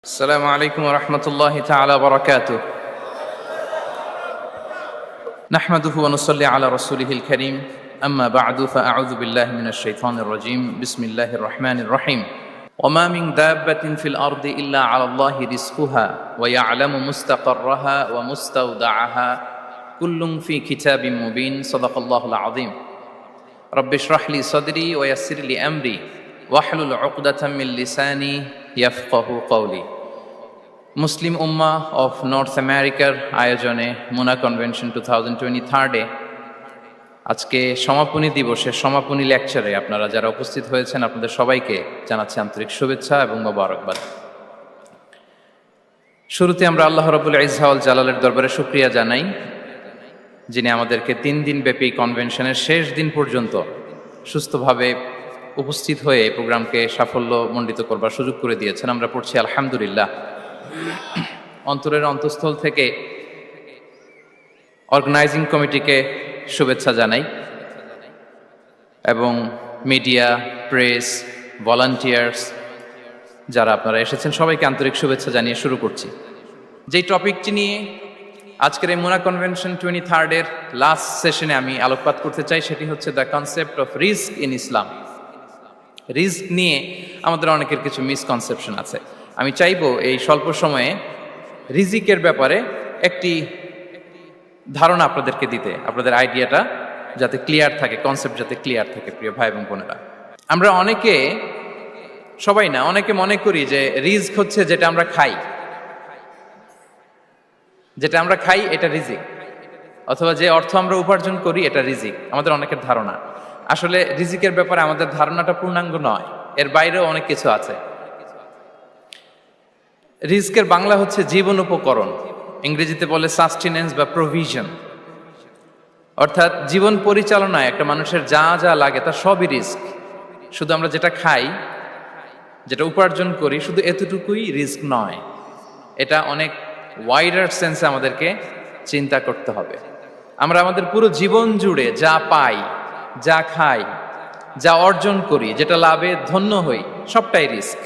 السلام عليكم ورحمة الله تعالى وبركاته. نحمده ونصلي على رسوله الكريم. أما بعد فأعوذ بالله من الشيطان الرجيم. بسم الله الرحمن الرحيم. وما من دابة في الأرض إلا على الله رزقها ويعلم مستقرها ومستودعها كل في كتاب مبين. صدق الله العظيم. رب اشرح لي صدري ويسر لي أمري واحلل عقدة من لساني يفقه قولي. Muslim Ummah of north আমেরিকার আয়োজনে মুনা convention 2023 আজকে সমাপনী দিবসের সমাপনী লেকচারে আপনারা যারা উপস্থিত হয়েছেন আপনাদের সবাইকে জানাচ্ছি আন্তরিক শুভেচ্ছা এবং মোবারকবাদ। শুরুতে আমরা আল্লাহ রাব্বুল ইজ্জা ওয়াল জালালের দরবারে শুকরিয়া জানাই, যিনি আমাদেরকে 3 দিন ব্যাপী কনভেনশনের শেষ দিন পর্যন্ত সুস্থভাবে উপস্থিত হয়ে এই প্রোগ্রামকে সাফল্যমণ্ডিত করবার সুযোগ করে দিয়েছেন। আমরা পড়ছি আলহামদুলিল্লাহ। অন্তরের অন্তঃস্থল থেকে অর্গানাইজিং কমিটিকে শুভেচ্ছা জানাই এবং মিডিয়া, প্রেস, ভলান্টিয়ার্স যারা আপনারা এসেছেন সবাইকে আন্তরিক শুভেচ্ছা জানিয়ে শুরু করছি। যেই টপিকটি নিয়ে আজকের এই মুনা কনভেনশন 23 লাস্ট সেশনে আমি আলোকপাত করতে চাই সেটি হচ্ছে the concept of risk in Islam. Risk নিয়ে আমাদের অনেকের কিছু মিসকনসেপশন আছে। আমি চাইবো এই স্বল্প সময়ে রিজিকের ব্যাপারে একটি ধারণা আপনাদেরকে দিতে, আপনাদের আইডিয়াটা যাতে ক্লিয়ার থাকে, কনসেপ্ট যাতে ক্লিয়ার থাকে। প্রিয় ভাই এবং বোনেরা, আমরা অনেকে, সবাই না, অনেকে মনে করি যে রিস্ক হচ্ছে যেটা আমরা খাই, যেটা আমরা খাই এটা রিজিক, অথবা যে অর্থ আমরা উপার্জন করি এটা রিজিক। আমাদের অনেকের ধারণা। আসলে রিজিকের ব্যাপারে আমাদের ধারণাটা পূর্ণাঙ্গ নয়, এর বাইরেও অনেক কিছু আছে। রিস্কের বাংলা হচ্ছে জীবন উপকরণ, ইংরেজিতে বলে সাস্টেনেন্স বা প্রভিশন। অর্থাৎ জীবন পরিচালনায় একটা মানুষের যা যা লাগে তার সবই রিস্ক। শুধু আমরা যেটা খাই, যেটা উপার্জন করি, শুধু এতটুকুই রিস্ক নয়। এটা অনেক ওয়াইডার সেন্সে আমাদেরকে চিন্তা করতে হবে। আমরা আমাদের পুরো জীবন জুড়ে যা পাই, যা খাই, যা অর্জন করি, যেটা লাভে ধন্য হই, সবটাই রিস্ক।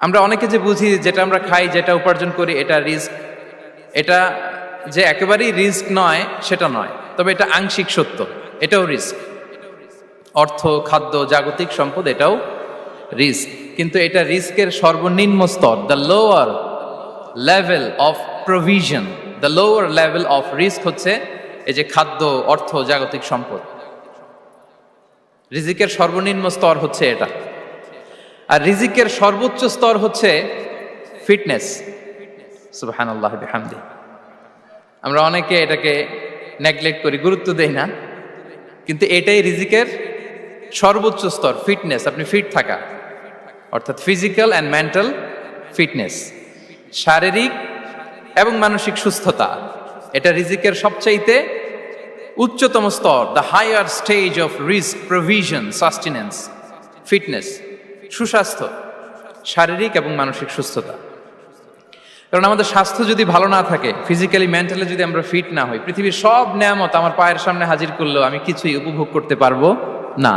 আমরা অনেকে যে বুঝি যেটা আমরা খাই, যেটা উপার্জন করি এটা রিস্ক, এটা যে একেবারেই রিস্ক নয় সেটা নয়, তবে এটা আংশিক সত্য, এটাও রিস্ক। অর্থ, খাদ্য, জাগতিক সম্পদ এটাও রিস্ক, কিন্তু এটা রিস্কের সর্বনিম্ন স্তর, the lower level of provision, the lower level of risk হচ্ছে এই যে খাদ্য, অর্থ, জাগতিক সম্পদ। রিজিকের সর্বনিম্ন স্তর হচ্ছে এটা। আর রিজিকের সর্বোচ্চ স্তর হচ্ছে ফিটনেস। সুবহানাল্লাহ বিহামদি। আমরা অনেকে এটাকে নেগলেক্ট করি, গুরুত্ব দেই না, কিন্তু এটাই রিজিকের সর্বোচ্চ স্তর, ফিটনেস। আপনি ফিট থাকা, অর্থাৎ ফিজিক্যাল অ্যান্ড মেন্টাল ফিটনেস, শারীরিক এবং মানসিক সুস্থতা, এটা রিজিকের সবচাইতে উচ্চতম স্তর, the higher stage of risk, provision, sustenance, fitness, সুস্বাস্থ্য, শারীরিক এবং মানসিক সুস্থতা। কারণ আমাদের স্বাস্থ্য যদি ভালো না থাকে, ফিজিক্যালি মেন্টালি যদি আমরা ফিট না হই, পৃথিবীর সব নেয়ামত আমার পায়ের সামনে হাজির করলেও আমি কিছুই উপভোগ করতে পারবো না।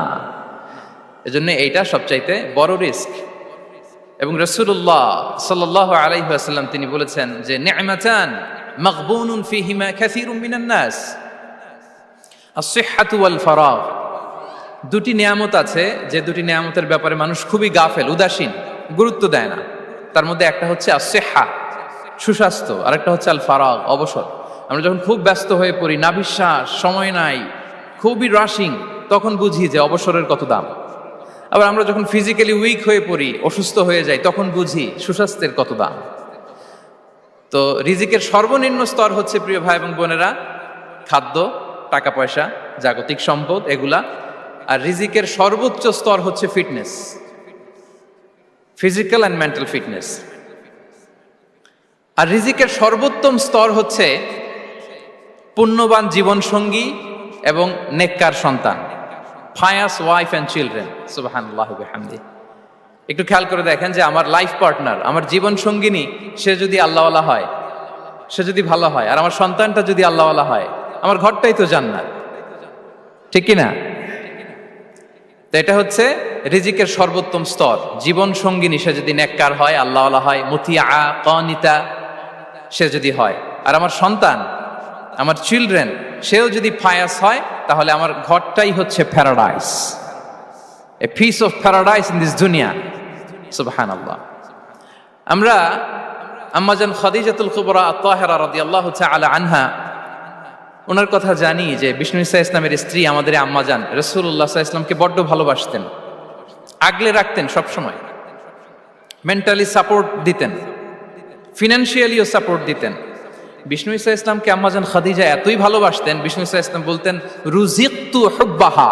এজন্য এইটা সবচাইতে বড় রিস্ক। এবং রাসূলুল্লাহ সাল্লাল্লাহু আলাইহি ওয়াসাল্লাম তিনি বলেছেন যে নি'মাতান মাগবুনুন ফীহিমা কাসীরুম মিনান নাস, আস-সিহহাতু ওয়াল ফারাগ। দুটি নিয়ামত আছে যে দুটি নিয়ামতের ব্যাপারে মানুষ খুবই গাফেল, উদাসীন, গুরুত্ব দেয় না। তার মধ্যে একটা হচ্ছে আস-সিহহা, সুস্বাস্থ্য, আর একটা হচ্ছে আল ফারাগ, অবসর। আমরা যখন খুব ব্যস্ত হয়ে পড়ি, নাভিশ্বাস, সময় নাই, খুবই রাশিং, তখন বুঝি যে অবসরের কত দাম। আবার আমরা যখন ফিজিক্যালি উইক হয়ে পড়ি, অসুস্থ হয়ে যাই, তখন বুঝি সুস্বাস্থ্যের কত দাম। তো রিজিকের সর্বনিম্ন স্তর হচ্ছে, প্রিয় ভাই এবং বোনেরা, খাদ্য, টাকা পয়সা, জাগতিক সম্পদ, এগুলা। আর রিজিকের সর্বোচ্চ স্তর হচ্ছে fitness, physical and mental fitness. আর রিজিকের সর্বোত্তম স্তর হচ্ছে পুণ্যবান জীবনসঙ্গী এবং নেককার সন্তান, ফায়াস ওয়াইফ অ্যান্ড চিলড্রেন। সুবহানাল্লাহ বিহামদি। একটু খেয়াল করে দেখেন যে আমার লাইফ পার্টনার, আমার জীবন সঙ্গিনী, সে যদি আল্লাহওয়ালা হয়, সে যদি ভালো হয়, আর আমার সন্তানটা যদি আল্লাহওয়ালা হয়, আমার ঘরটাই তো জান্নাত, ঠিক কিনা? তো এটা হচ্ছে রিজিকের সর্বোত্তম স্তর। জীবন সঙ্গিনী সে যদি নেককার হয়, আল্লাহওয়ালা হয়, মুতিয়া কানিতা সে যদি হয়, আর আমার সন্তান, আমার চিলড্রেন, সেও যদি ফায়াস হয়, তাহলে আমার ঘরটাই হচ্ছে paradise, a piece of paradise in this দুনিয়া। সুবহানাল্লাহ। আমরা আম্মাজান খাদিজাতুল কুবরা আত-তাহেরা রাদিয়াল্লাহু তাআলা আনহা, ওনার কথা জানি যে বিষ্ণু ঈসা ইসলামের স্ত্রী আমাদের আম্মাজান রাসূলুল্লাহ সাল্লাল্লাহু আলাইহি ওয়াসাল্লামকে বড্ড ভালোবাসতেন, আগলে রাখতেন সব সময়, মেন্টালি সাপোর্ট দিতেন, ফিনান্সিয়ালিও সাপোর্ট দিতেন। বিষ্ণু ঈসা ইসলামকে আম্মাজান খাদিজা এতই ভালোবাসতেন, বিষ্ণু ঈসা ইসলাম বলতেন রুজিকতু হুব্বাহা,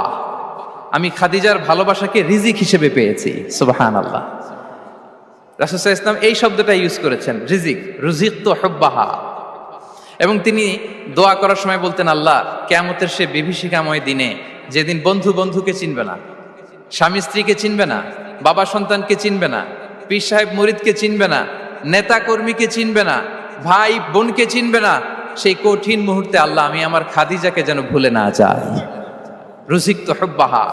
আমি খাদিজার ভালোবাসাকে রিজিক হিসেবে পেয়েছি। সুবহানাল্লাহ। রাসূল সাল্লাল্লাহু আলাইহি ওয়াসাল্লাম এই শব্দটা ইউজ করেছেন, রিজিক, রুজিকতু হুব্বাহা। এবং তিনি দোয়া করার সময় বলতেন, আল্লাহ, কিয়ামতের সে বিভীষিকাময় দিনে, যেদিন বন্ধু বন্ধুকে চিনবে না, স্বামী স্ত্রীকে চিনবে না, বাবা সন্তানকে চিনবে না, পীর সাহেব মুরিদকে চিনবে না, নেতা কর্মীকে চিনবে না, ভাই বোনকে চিনবে না, সেই কঠিন মুহূর্তে আল্লাহ আমি আমার খাদিজাকে যেন ভুলে না যাই। রুজিকতু হুব্বাহা,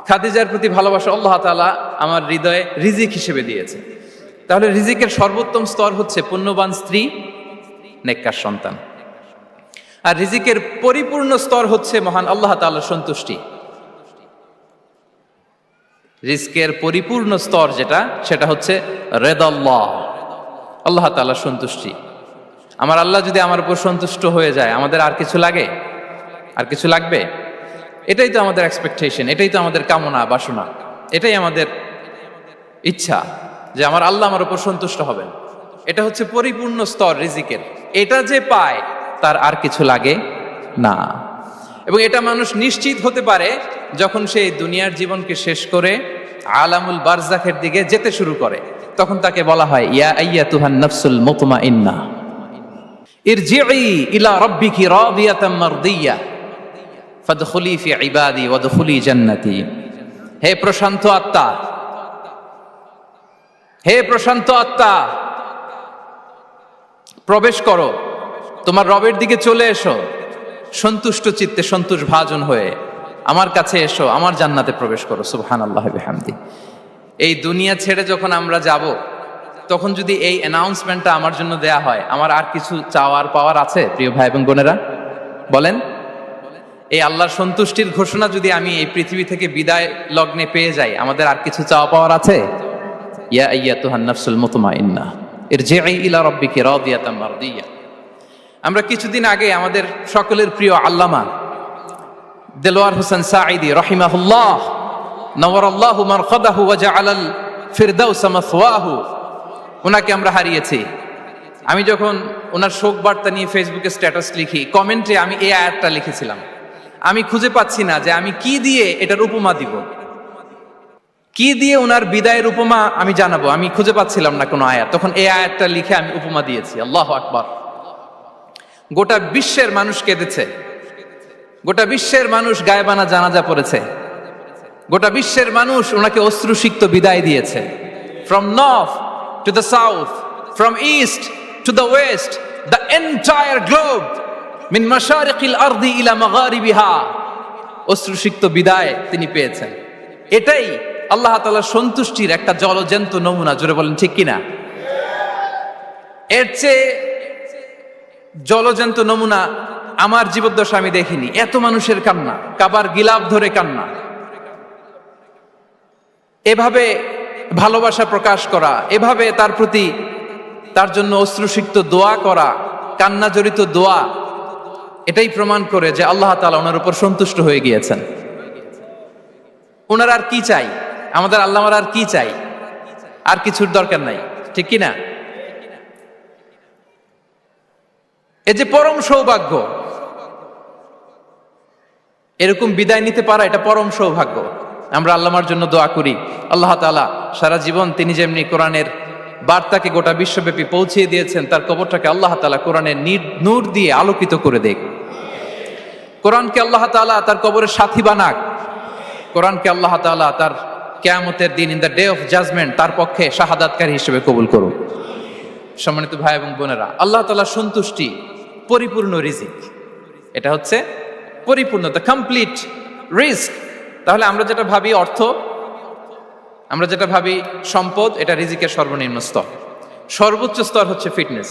খাদিজার প্রতি ভালোবাসা আল্লাহ তাআলা আমার হৃদয়ে রিজিক হিসেবে দিয়েছে। তাহলে রিজিকের সর্বোত্তম স্তর হচ্ছে পুণ্যবান স্ত্রী, নেককার সন্তান। আর রিজিকের পরিপূর্ণ স্তর হচ্ছে মহান আল্লাহ তাআলার সন্তুষ্টি। রিজকের পরিপূর্ণ স্তর যেটা, সেটা হচ্ছে রিদাল্লাহ, আল্লাহ তাআলার সন্তুষ্টি। আমার আল্লাহ যদি আমার উপর সন্তুষ্ট হয়ে যায়, আমাদের আর কিছু লাগে? আর কিছু লাগবে? এটাই তো আমাদের এক্সপেকটেশন, এটাই তো আমাদের কামনা বাসনা, এটাই আমাদের ইচ্ছা যে আমার আল্লাহ আমার উপর সন্তুষ্ট হবেন। এটা হচ্ছে পরিপূর্ণ স্তর রিজিকের। এটা যে পায় তার আর কিছু লাগে না। এবং এটা মানুষ নিশ্চিত হতে পারে যখন সে দুনিয়ার জীবনকে শেষ করে আলামুল বারজাখের দিকে যেতে শুরু করে। তখন তাকে বলা হয়, ইয়া আইয়াতুহান নাফসুল মুতমাইন্নাহ ইরজিই ইলা রাব্বিকি রাদিয়াতাম মারদিয়া ফাদখুলি ফি ইবাদি ওয়াদখুলি জান্নাতি। হে প্রশান্ত আত্মা, হে প্রশান্ত আত্মা, প্রবেশ করো, তোমার রবের দিকে চলে এসো, সন্তুষ্ট চিত্তে, সন্তোষ ভাজন হয়ে আমার কাছে এসো, আমার জান্নাতে প্রবেশ করো। সুবহানাল্লাহি ওয়া বিহামদি। এই দুনিয়া ছেড়ে যখন আমরা যাব, তখন যদি এই অ্যানাউন্সমেন্টটা আমার জন্য দেয়া হয়, আমার আর কিছু চাওয়ার পাওয়ার আছে? প্রিয় ভাই এবং বোনেরা বলেন, এই আল্লাহর সন্তুষ্টির ঘোষণা যদি আমি এই পৃথিবী থেকে বিদায় লগ্নে পেয়ে যাই, আমাদের আর কিছু চাওয়া পাওয়ার আছে? ইয়া আইয়াতুহান নাফসুল মুতমাইন্নাহ ইরজিই ইলা রাব্বিকি রাদিয়াতাম মারদিয়া। আমরা কিছুদিন আগে আমাদের সকলের প্রিয় আল্লামা দেলোয়ার হোসেন সাঈদী রাহিমাহুল্লাহ নওয়ারাল্লাহু মারকাদাহু ওয়া জাআলাল ফিরদাউস মাসওয়াহু, ওনাকে আমরা হারিয়েছি। আমি যখন ওনার শোক বার্তা নিয়ে ফেসবুকে স্ট্যাটাস লিখি, কমেন্টে আমি এই আয়াতটা লিখেছিলাম। আমি খুঁজে পাচ্ছি না যে আমি কি দিয়ে এটার উপমা দিব, কি দিয়ে ওনার বিদায়ের উপমা আমি জানাবো। আমি খুঁজে পাচ্ছিলাম না কোনো আয়াত। তখন এই আয়াতটা লিখে আমি উপমা দিয়েছি। আল্লাহু আকবার। গোটা বিশ্বের মানুষ কেঁদেছে, গোটা বিশ্বের মানুষ গায়েবানা জানাজা পড়েছে, গোটা বিশ্বের মানুষ ওনাকে অশ্রুসিক্ত বিদায় দিয়েছে। From north to the south, from east to the west, the entire globe, মিন মাশারিকিল আরদি ইলা মাগারিবিহা, অশ্রুসিক্ত বিদায় তিনি পেয়েছেন। এটাই আল্লাহ তাআলার সন্তুষ্টির একটা জলজ্যান্ত নমুনা। জোরে বলেন ঠিক কিনা? এর চেয়ে জলজ্যান্ত নমুনা আমার জীবদ্দশা আমি দেখিনি। এত মানুষের কান্না, কাবার গিলাফ ধরে কান্না, এভাবে ভালোবাসা প্রকাশ করা, এভাবে তার প্রতি, তার জন্য অশ্রুসিক্ত দোয়া করা, কান্না জড়িত দোয়া, এটাই প্রমাণ করে যে আল্লাহ তাআলা ওনার উপর সন্তুষ্ট হয়ে গিয়েছেন। ওনার আর কি চাই? আমাদের আল্লাহ আর কি চাই? আর কিছুর দরকার নাই, ঠিক কিনা? এই যে পরম সৌভাগ্য, এরকম বিদায় নিতে পারা, এটা পরম সৌভাগ্য। আমরা আল্লামার জন্য দোয়া করি, আল্লাহ তাআলা সারা জীবন তিনি যেমনি কোরআনের বার্তাকে গোটা বিশ্বব্যাপী পৌঁছিয়ে দিয়েছেন, তার কবরটাকে আল্লাহ তাআলা কোরআনের নূর দিয়ে আলোকিত করে দেখ। কোরআনকে আল্লাহ তাআলা তার কবরের সাথী বানাক। কোরআনকে আল্লাহ তাআলা তার কিয়ামতের দিন, in the day of judgement, তার পক্ষে শাহাদাতকারী হিসেবে কবুল করুন। সম্মানিত ভাই এবং বোনেরা, আল্লাহ তাআলার সন্তুষ্টি পরিপূর্ণ রিজিক। এটা হচ্ছে পরিপূর্ণ, দ্য কমপ্লিট রিস্ক তাহলে আমরা যেটা ভাবি অর্থ, আমরা যেটা ভাবি সম্পদ, এটা রিজিকের সর্বনিম্ন স্তর। সর্বোচ্চ স্তর হচ্ছে fitness,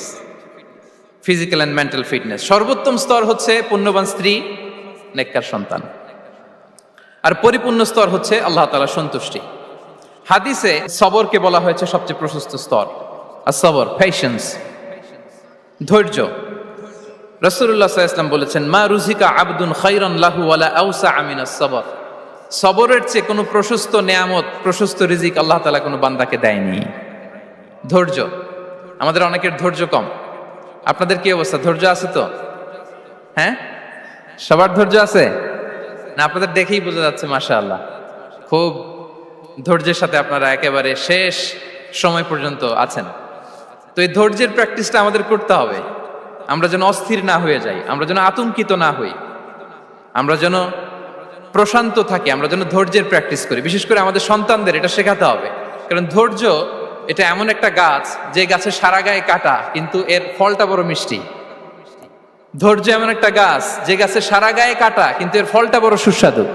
physical and mental fitness. সর্বোত্তম স্তর হচ্ছে পুণ্যবান স্ত্রী, নেককার সন্তান। আর পরিপূর্ণ স্তর হচ্ছে আল্লাহ তাআলার সন্তুষ্টি। হাদিসে সবরকে বলা হয়েছে সবচেয়ে প্রশস্ত স্তর। আর সবর, পেশেন্স, ধৈর্য। রাসূলুল্লাহ সাল্লাল্লাহু আলাইহি ওয়াসাল্লাম বলেছেন, মা রুজিকা আবদুন খায়রান লাহু ওয়ালা আওসা মিনাস সবর। সবরের চেয়ে কোনো প্রশস্ত নেয়ামত, প্রশস্ত রিজিক আল্লাহ তাআলা কোনো বান্দাকে দেয়নি। ধৈর্য, আমাদের অনেকের ধৈর্য কম। আপনাদের কি অবস্থা, ধৈর্য আছে তো? হ্যাঁ, সবার ধৈর্য আছে না? আপনাদের দেখেই বোঝা যাচ্ছে মাশাআল্লাহ, খুব ধৈর্যের সাথে আপনারা একেবারে শেষ সময় পর্যন্ত আছেন। তো এই ধৈর্যের প্র্যাকটিসটা আমাদের করতে হবে। আমরা যেন অস্থির না হয়ে যাই, আমরা যেন আতঙ্কিত না হই, আমরা যেন প্রশান্ত থাকি, আমরা যেন ধৈর্যের প্র্যাকটিস করি। বিশেষ করে আমাদের সন্তানদের এটা শেখাতে হবে। কারণ ধৈর্য এটা এমন একটা গাছ, যে গাছে সারা গায়ে কাটা কিন্তু এর ফলটা বড় মিষ্টি। ধৈর্য এমন একটা গাছ, যে গাছে সারা গায়ে কাটা কিন্তু এর ফলটা বড় সুস্বাদু।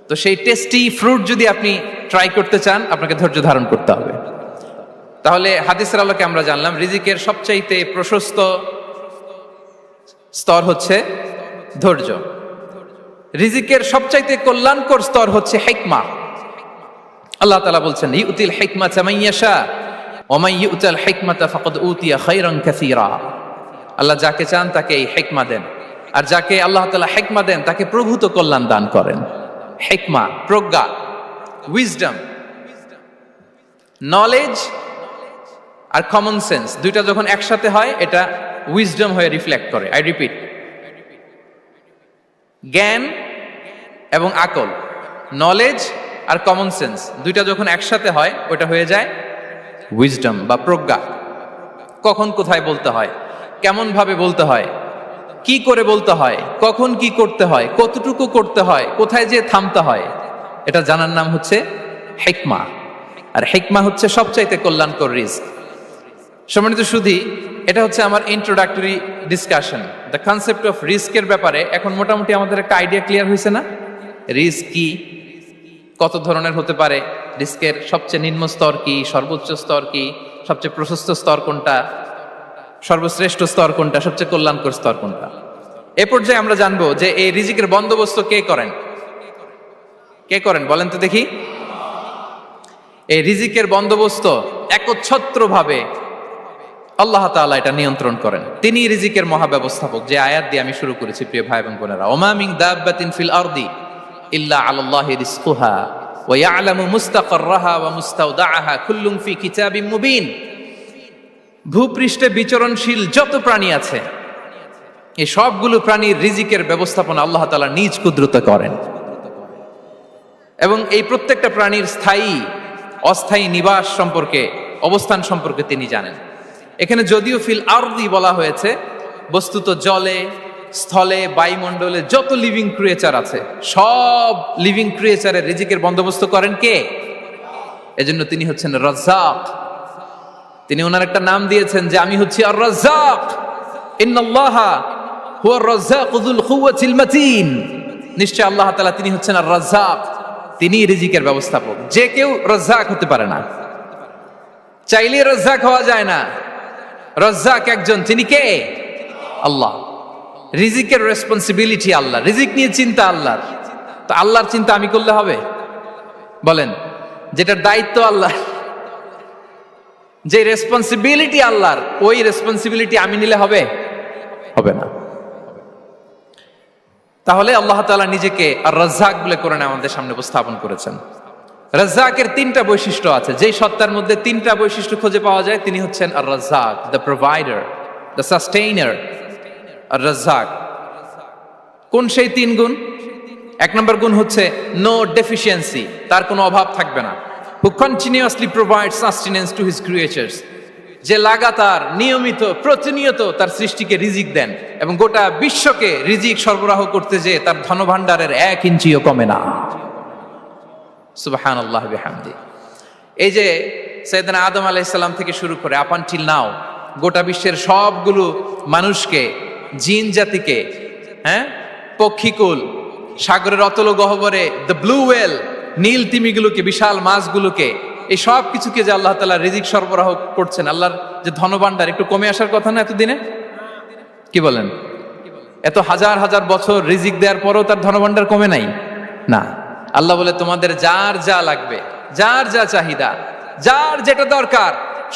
তো সেই টেস্টি ফ্রুট যদি আপনি ট্রাই করতে চান, আপনাকে ধৈর্য ধারণ করতে হবে। তাহলে হাদিসের আলোকে আমরা জানলাম রিজিকের সবচাইতে প্রশস্ত স্তর হচ্ছে ধৈর্য। রিজিকের সবচাইতে কল্যাণকর স্তর হচ্ছে হিকমা। আল্লাহ তাআলা বলছেন, ইউতিল হিকমাতা মান ইয়াশা ওয়া মান ইউতাল হিকমাতা ফাকাদ উতিয়া খায়রান কাসীরা। আল্লাহ যাকে চান তাকে এই হিকমা দেন, আর যাকে আল্লাহ তাআলা হিকমা দেন তাকে প্রভূত কল্যাণ দান করেন। হিকমা, প্রজ্ঞা, উইজডম, নলেজ আর কমন সেন্স, দুইটা যখন একসাথে হয় এটা উইজডম হয়ে রিফ্লেক্ট করে। আই রিপিট, জ্ঞান এবং আকল, নলেজ আর কমন সেন্স, দুইটা যখন একসাথে হয় ওটা হয়ে যায় উইজডম বা প্রজ্ঞা। কখন কোথায় বলতে হয়, কেমন ভাবে বলতে হয়, কি করে বলতে হয়, কখন কি করতে হয়, কতটুকু করতে হয়, কোথায় যে থামতে হয়, এটা জানার নাম হচ্ছে হিকমা। আর হিকমা হচ্ছে সবচাইতে কল্যাণকর রিস্ক। সম্মানিত সুধী, এটা হচ্ছে আমার introductory discussion. The concept of রিস্কের ব্যাপারে এখন মোটামুটি আমাদের একটা আইডিয়া ক্লিয়ার হয়েছে না? রিস্ক কি, কত ধরনের হতে পারে, রিস্কের সবচেয়ে নিম্ন স্তর কি, সর্বোচ্চ স্তর কি, সবচেয়ে প্রশস্ত স্তর কোনটা, সর্বশ্রেষ্ঠ স্তর কোনটা, সবচেয়ে কল্যাণকর স্তর কোনটা। এ পর্যায়ে আমরা জানবো যে এই রিজিকের বন্দোবস্ত কে করেন। কে করেন বলেন তো দেখি? এই রিজিকের বন্দোবস্ত একচ্ছত্রভাবে আল্লাহ তাআলা এটা নিয়ন্ত্রণ করেন। তিনি রিজিকের মহাব্যবস্থাপক। যে আয়াত দিয়ে আমি শুরু করেছি প্রিয় ভাই এবং বোনেরা, ওমা মিন দাব্বাতিন ফিল আরদি ইল্লা আলাল্লাহি রিজকুহা ওয়া ইয়ালামু মুস্তাকাররাহা ওয়া মুস্তাওদাআহা কুল্লুম ফি কিতাবিম মুবিন। ভূপৃষ্ঠে বিচরণশীল যত প্রাণী আছে, এই সবগুলো প্রাণীর রিজিকের ব্যবস্থাপনা আল্লাহ তাআলা নিজ কুদরতে করেন। এবং এই প্রত্যেকটা প্রাণীর স্থায়ী অস্থায়ী নিবাস সম্পর্কে, অবস্থান সম্পর্কে তিনি জানেন। এখানে যদিও ফিল আরদি বলা হয়েছে, বস্তুত জলে, স্থলে, বায়ুমণ্ডলে যত লিভিং ক্রিয়েচার আছে, সব লিভিং ক্রিয়েচারের রিজিকের বন্দোবস্ত করেন কে? এজন্য তিনি হচ্ছেন রাজ্জাক। তিনি ওনার একটা নাম দিয়েছেন যে আমি হচ্ছি আর রাজ্জাক, ইন্নাল্লাহা হুয়ার রাজ্জাকু যুল কুওয়াতিল মাতিন। নিশ্চয় আল্লাহ তাআলা তিনি হচ্ছেন আর রাজ্জাক, তিনি রিজিকের ব্যবস্থাপক। যে কেউ রাজ্জাক হতে পারে না, চাইলে রাজ্জাক হওয়া যায় না। রাজ্জাক একজন, তিনি কে? আল্লাহ। রিজিকের রেসপন্সিবিলিটি আল্লাহ, রিজিক নিয়ে চিন্তা আল্লাহর। তো আল্লাহর চিন্তা আমি করলে হবে? বলেন, যেটার দায়িত্ব আল্লাহ, যে রেসপন্সিবিলিটি আল্লাহর, ওই রেসপন্সিবিলিটি আমি নিলে হবে? হবে না। তাহলে আল্লাহ তাআলা নিজেকে আর রাজ্জাক বলে কোরআনে আমাদের সামনে উপস্থাপন করেছেন। রাজ্জাকের তিনটা বৈশিষ্ট্য আছে। যেই সত্তার মধ্যে তিনটা বৈশিষ্ট্য খুঁজে পাওয়া যায় তিনি হচ্ছেন আর রাজ্জাক, দ্য প্রোভাইডার, দ্য সাস্টেইনার। আর রাজ্জাক কোন সেই তিন গুণ? এক নম্বর গুণ হচ্ছে নো ডেফিসিয়েন্সি, তার কোনো অভাব থাকবে না। হু continuously provide sustenance to his creatures, যে লাগাতার, নিয়মিত, প্রতিনিয়ত তার সৃষ্টিকে রিজিক দেন এবং গোটা বিশ্বকে রিজিক সরবরাহ করতে যে তার ধনভাণ্ডারের 1 ইঞ্চিও কমে না। সুবহানাল্লাহ বিহামদি। এই যে সাইয়েদনা আদম আলাইহিস সালাম থেকে শুরু করে আপ আনটিল নাও গোটা বিশ্বের সবগুলো মানুষকে, জিন জাতিকে, পক্ষীকুল, সাগরের অতল গহ্বরে দ্য ব্লু ওয়েল, নীল তিমিগুলোকে, বিশাল মাছগুলোকে, এই সব কিছুকে যে আল্লাহ তাআলা রিজিক সরবরাহ করছেন, আল্লাহর যে ধনভাণ্ডার, একটু কমে আসার কথা না এতদিনে? কি বলেন? এত হাজার হাজার বছর রিজিক দেওয়ার পরও তার ধনভাণ্ডার কমে নাই? না। আল্লাহ বলে তোমাদের যার যা লাগবে, যার যা চাহিদা, যার যেটা দরকার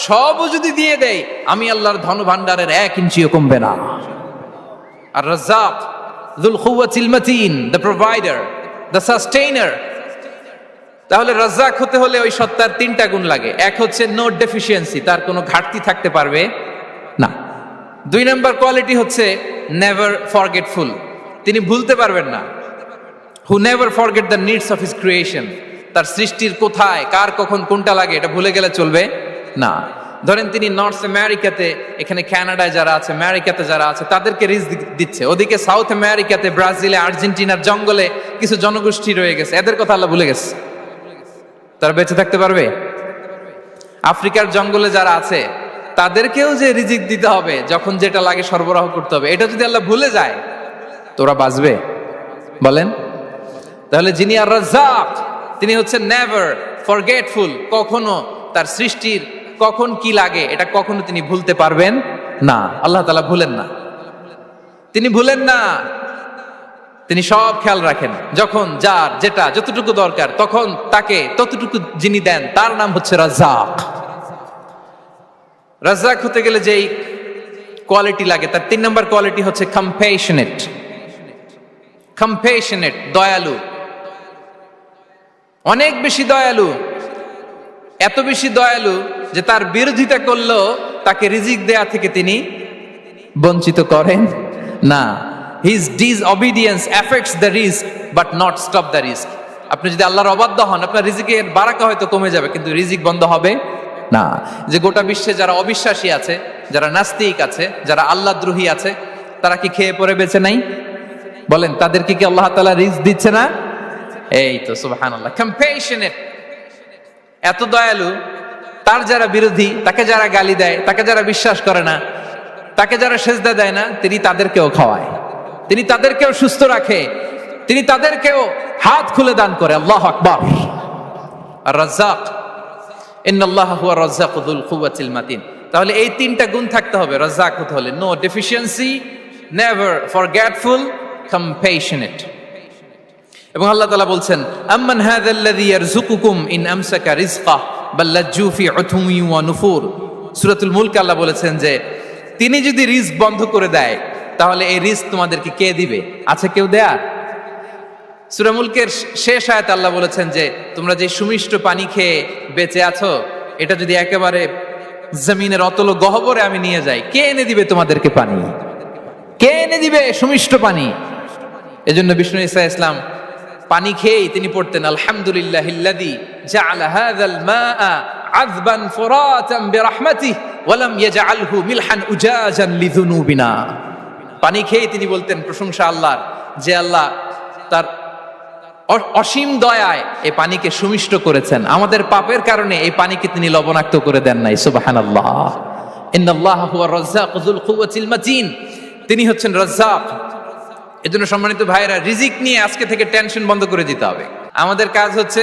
সবও যদি দিয়ে দেয়, আমি আল্লাহর ধনভাণ্ডারের 1 ইঞ্চিও কমবে না। আর Razzak যুল কুওয়াতিল মাতিন, the provider, the sustainer. তাহলে রাজ্জাক হতে হলে ওই সত্তার 3টা গুণ লাগে। এক হচ্ছে নো ডেফিসিয়েন্সি, তার কোনো ঘাটতি থাকতে পারবে না। 2 নম্বর কোয়ালিটি হচ্ছে নেভার ফরগেটফুল, তিনি ভুলতে পারবেন না। Who never forget the needs of his creation, তার সৃষ্টির কোথায় কার কখন কোনটা লাগে এটা ভুলে গেলে চলবে না। ধরেন তিনি নর্থ আমেরিকাতে, এখানে কানাডায় যারা আছে, আমেরিকাতে যারা আছে, তাদেরকে রিজিক দিচ্ছে। ওদিকে সাউথ আমেরিকাতে, ব্রাজিলে, আর্জেন্টিনার জঙ্গলে কিছু জনগোষ্ঠী রয়ে গেছে, এদের কথা আল্লাহ ভুলে গেছে। তারা বেঁচে থাকতে পারবে? আফ্রিকার জঙ্গলে যারা আছে তাদেরকেও যে রিজিক দিতে হবে, যখন যেটা লাগে সরবরাহ করতে হবে, এটা যদি আল্লাহ ভুলে যায় তোরা বাঁচবে? বলেন। তাহলে যিনি আর রাজ্জাক, তিনি হচ্ছেন নেভার ফরগেটফুল, কখনো তার সৃষ্টির কখন কি লাগে এটা কখনো তিনি ভুলতে পারবেন না। আল্লাহ তাআলা ভুলেন না, তিনি ভুলেন না, তিনি সব খেয়াল রাখেন। যখন যার যেটা যতটুকু দরকার তখন তাকে ততটুকু যিনি দেন, তার নাম হচ্ছে রাজ্জাক। রাজ্জাক হতে গেলে যেই কোয়ালিটি লাগে, তার 3 নম্বর কোয়ালিটি হচ্ছে কম্প্যাশনেট। কম্প্যাশনেট, দয়ালু, অনেক বেশি দয়ালু। এত বেশি দয়ালু যে তার বিরোধিতা করলেও তাকে রিজিক দেয়া থেকে তিনি বঞ্চিত করেন না। His disobedience affects the risk but not stop the risk. আপনি যদি আল্লাহর অবাধ্য হন, আপনার রিজিকের বারাকা হয়তো কমে যাবে, কিন্তু রিজিক বন্ধ হবে না। যে গোটা বিশ্বে যারা অবিশ্বাসী আছে, যারা নাস্তিক আছে, যারা আল্লাহদ্রোহী আছে, তারা কি খেয়ে পরে বেঁচে নাই? বলেন, তাদেরকে কি আল্লাহ তাআলা রিজিক দিচ্ছে না? এই তো সুবহানাল্লাহ। কম্প্যাশনেট, এত দয়ালু, তার যারা বিরোধী, তাকে যারা গালি দেয়, তাকে যারা বিশ্বাস করে না, তাকে যারা সেজদা দেয় না, তিনি তাদেরকেও খাওয়ায়, তিনি তাদেরকেও সুস্থ রাখে, তিনি তাদেরকেও হাত খুলে দান করে। আল্লাহু আকবার। আর রাজ্জাক, ইন্নাল্লাহা হুয়া রাজ্জাকু যুল কুওয়াতিল মাতিন। তাহলে এই 3টা গুণ থাকতে হবে রাজ্জাক হতে হলে। No deficiency, never forgetful, compassionate. এবং আল্লাহ তাআলা বলছেন, আম্মান হাযাল্লাযী ইয়ারযুকুকুম ইন আমসাকা রিজকাহ বাল লাজ্জু ফি উতুমি ওয়া নুফুর। সূরাতুল মুলক আল্লাহ বলেছেন যে তিনি যদি রিজক বন্ধ করে দেয় তাহলে এই রিজক তোমাদেরকে কে দিবে? আছে কেউ দেয়ার? সূরা মুলকের শেষ আয়াতে আল্লাহ বলেছেন যে তোমরা যে সুমিষ্ট পানি খেয়ে বেঁচে আছো, এটা যদি একেবারে জমিনের অতল গহ্বরে আমি নিয়ে যাই, কে এনে দিবে তোমাদেরকে পানি? কে এনে দিবে সুমিষ্ট পানি? এজন্য বিষ্ণু ঈসা ইসলাম পানি খেয়েই তিনি পড়তেন, আলহামদুলিল্লাহিল্লাযী জাআলা হাযাল মাআ আযবান ফুরাতান বিরাহমাতিহি ওয়া লাম ইয়াজআলহু মিলহান উজাজান লিযুনুবিনা। পানি খেয়েই তিনি বলতেন প্রশংসা আল্লাহর, যে আল্লাহ তার অসীম দয়ায় এই পানিকে সুমিষ্ট করেছেন, আমাদের পাপের কারণে এই পানিকে তিনি লবণাক্ত করে দেন নাই। সুবহানাল্লাহ। ইন্নাল্লাহা হুয়া রাজ্জাকু যুল কুওয়াতিল মাতিন, তিনি হচ্ছেন রাজ্জাক। এজন্য সম্মানিত ভাইরা, রিজিক নিয়ে আজকে থেকে টেনশন বন্ধ করে দিতে হবে। আমাদের কাজ হচ্ছে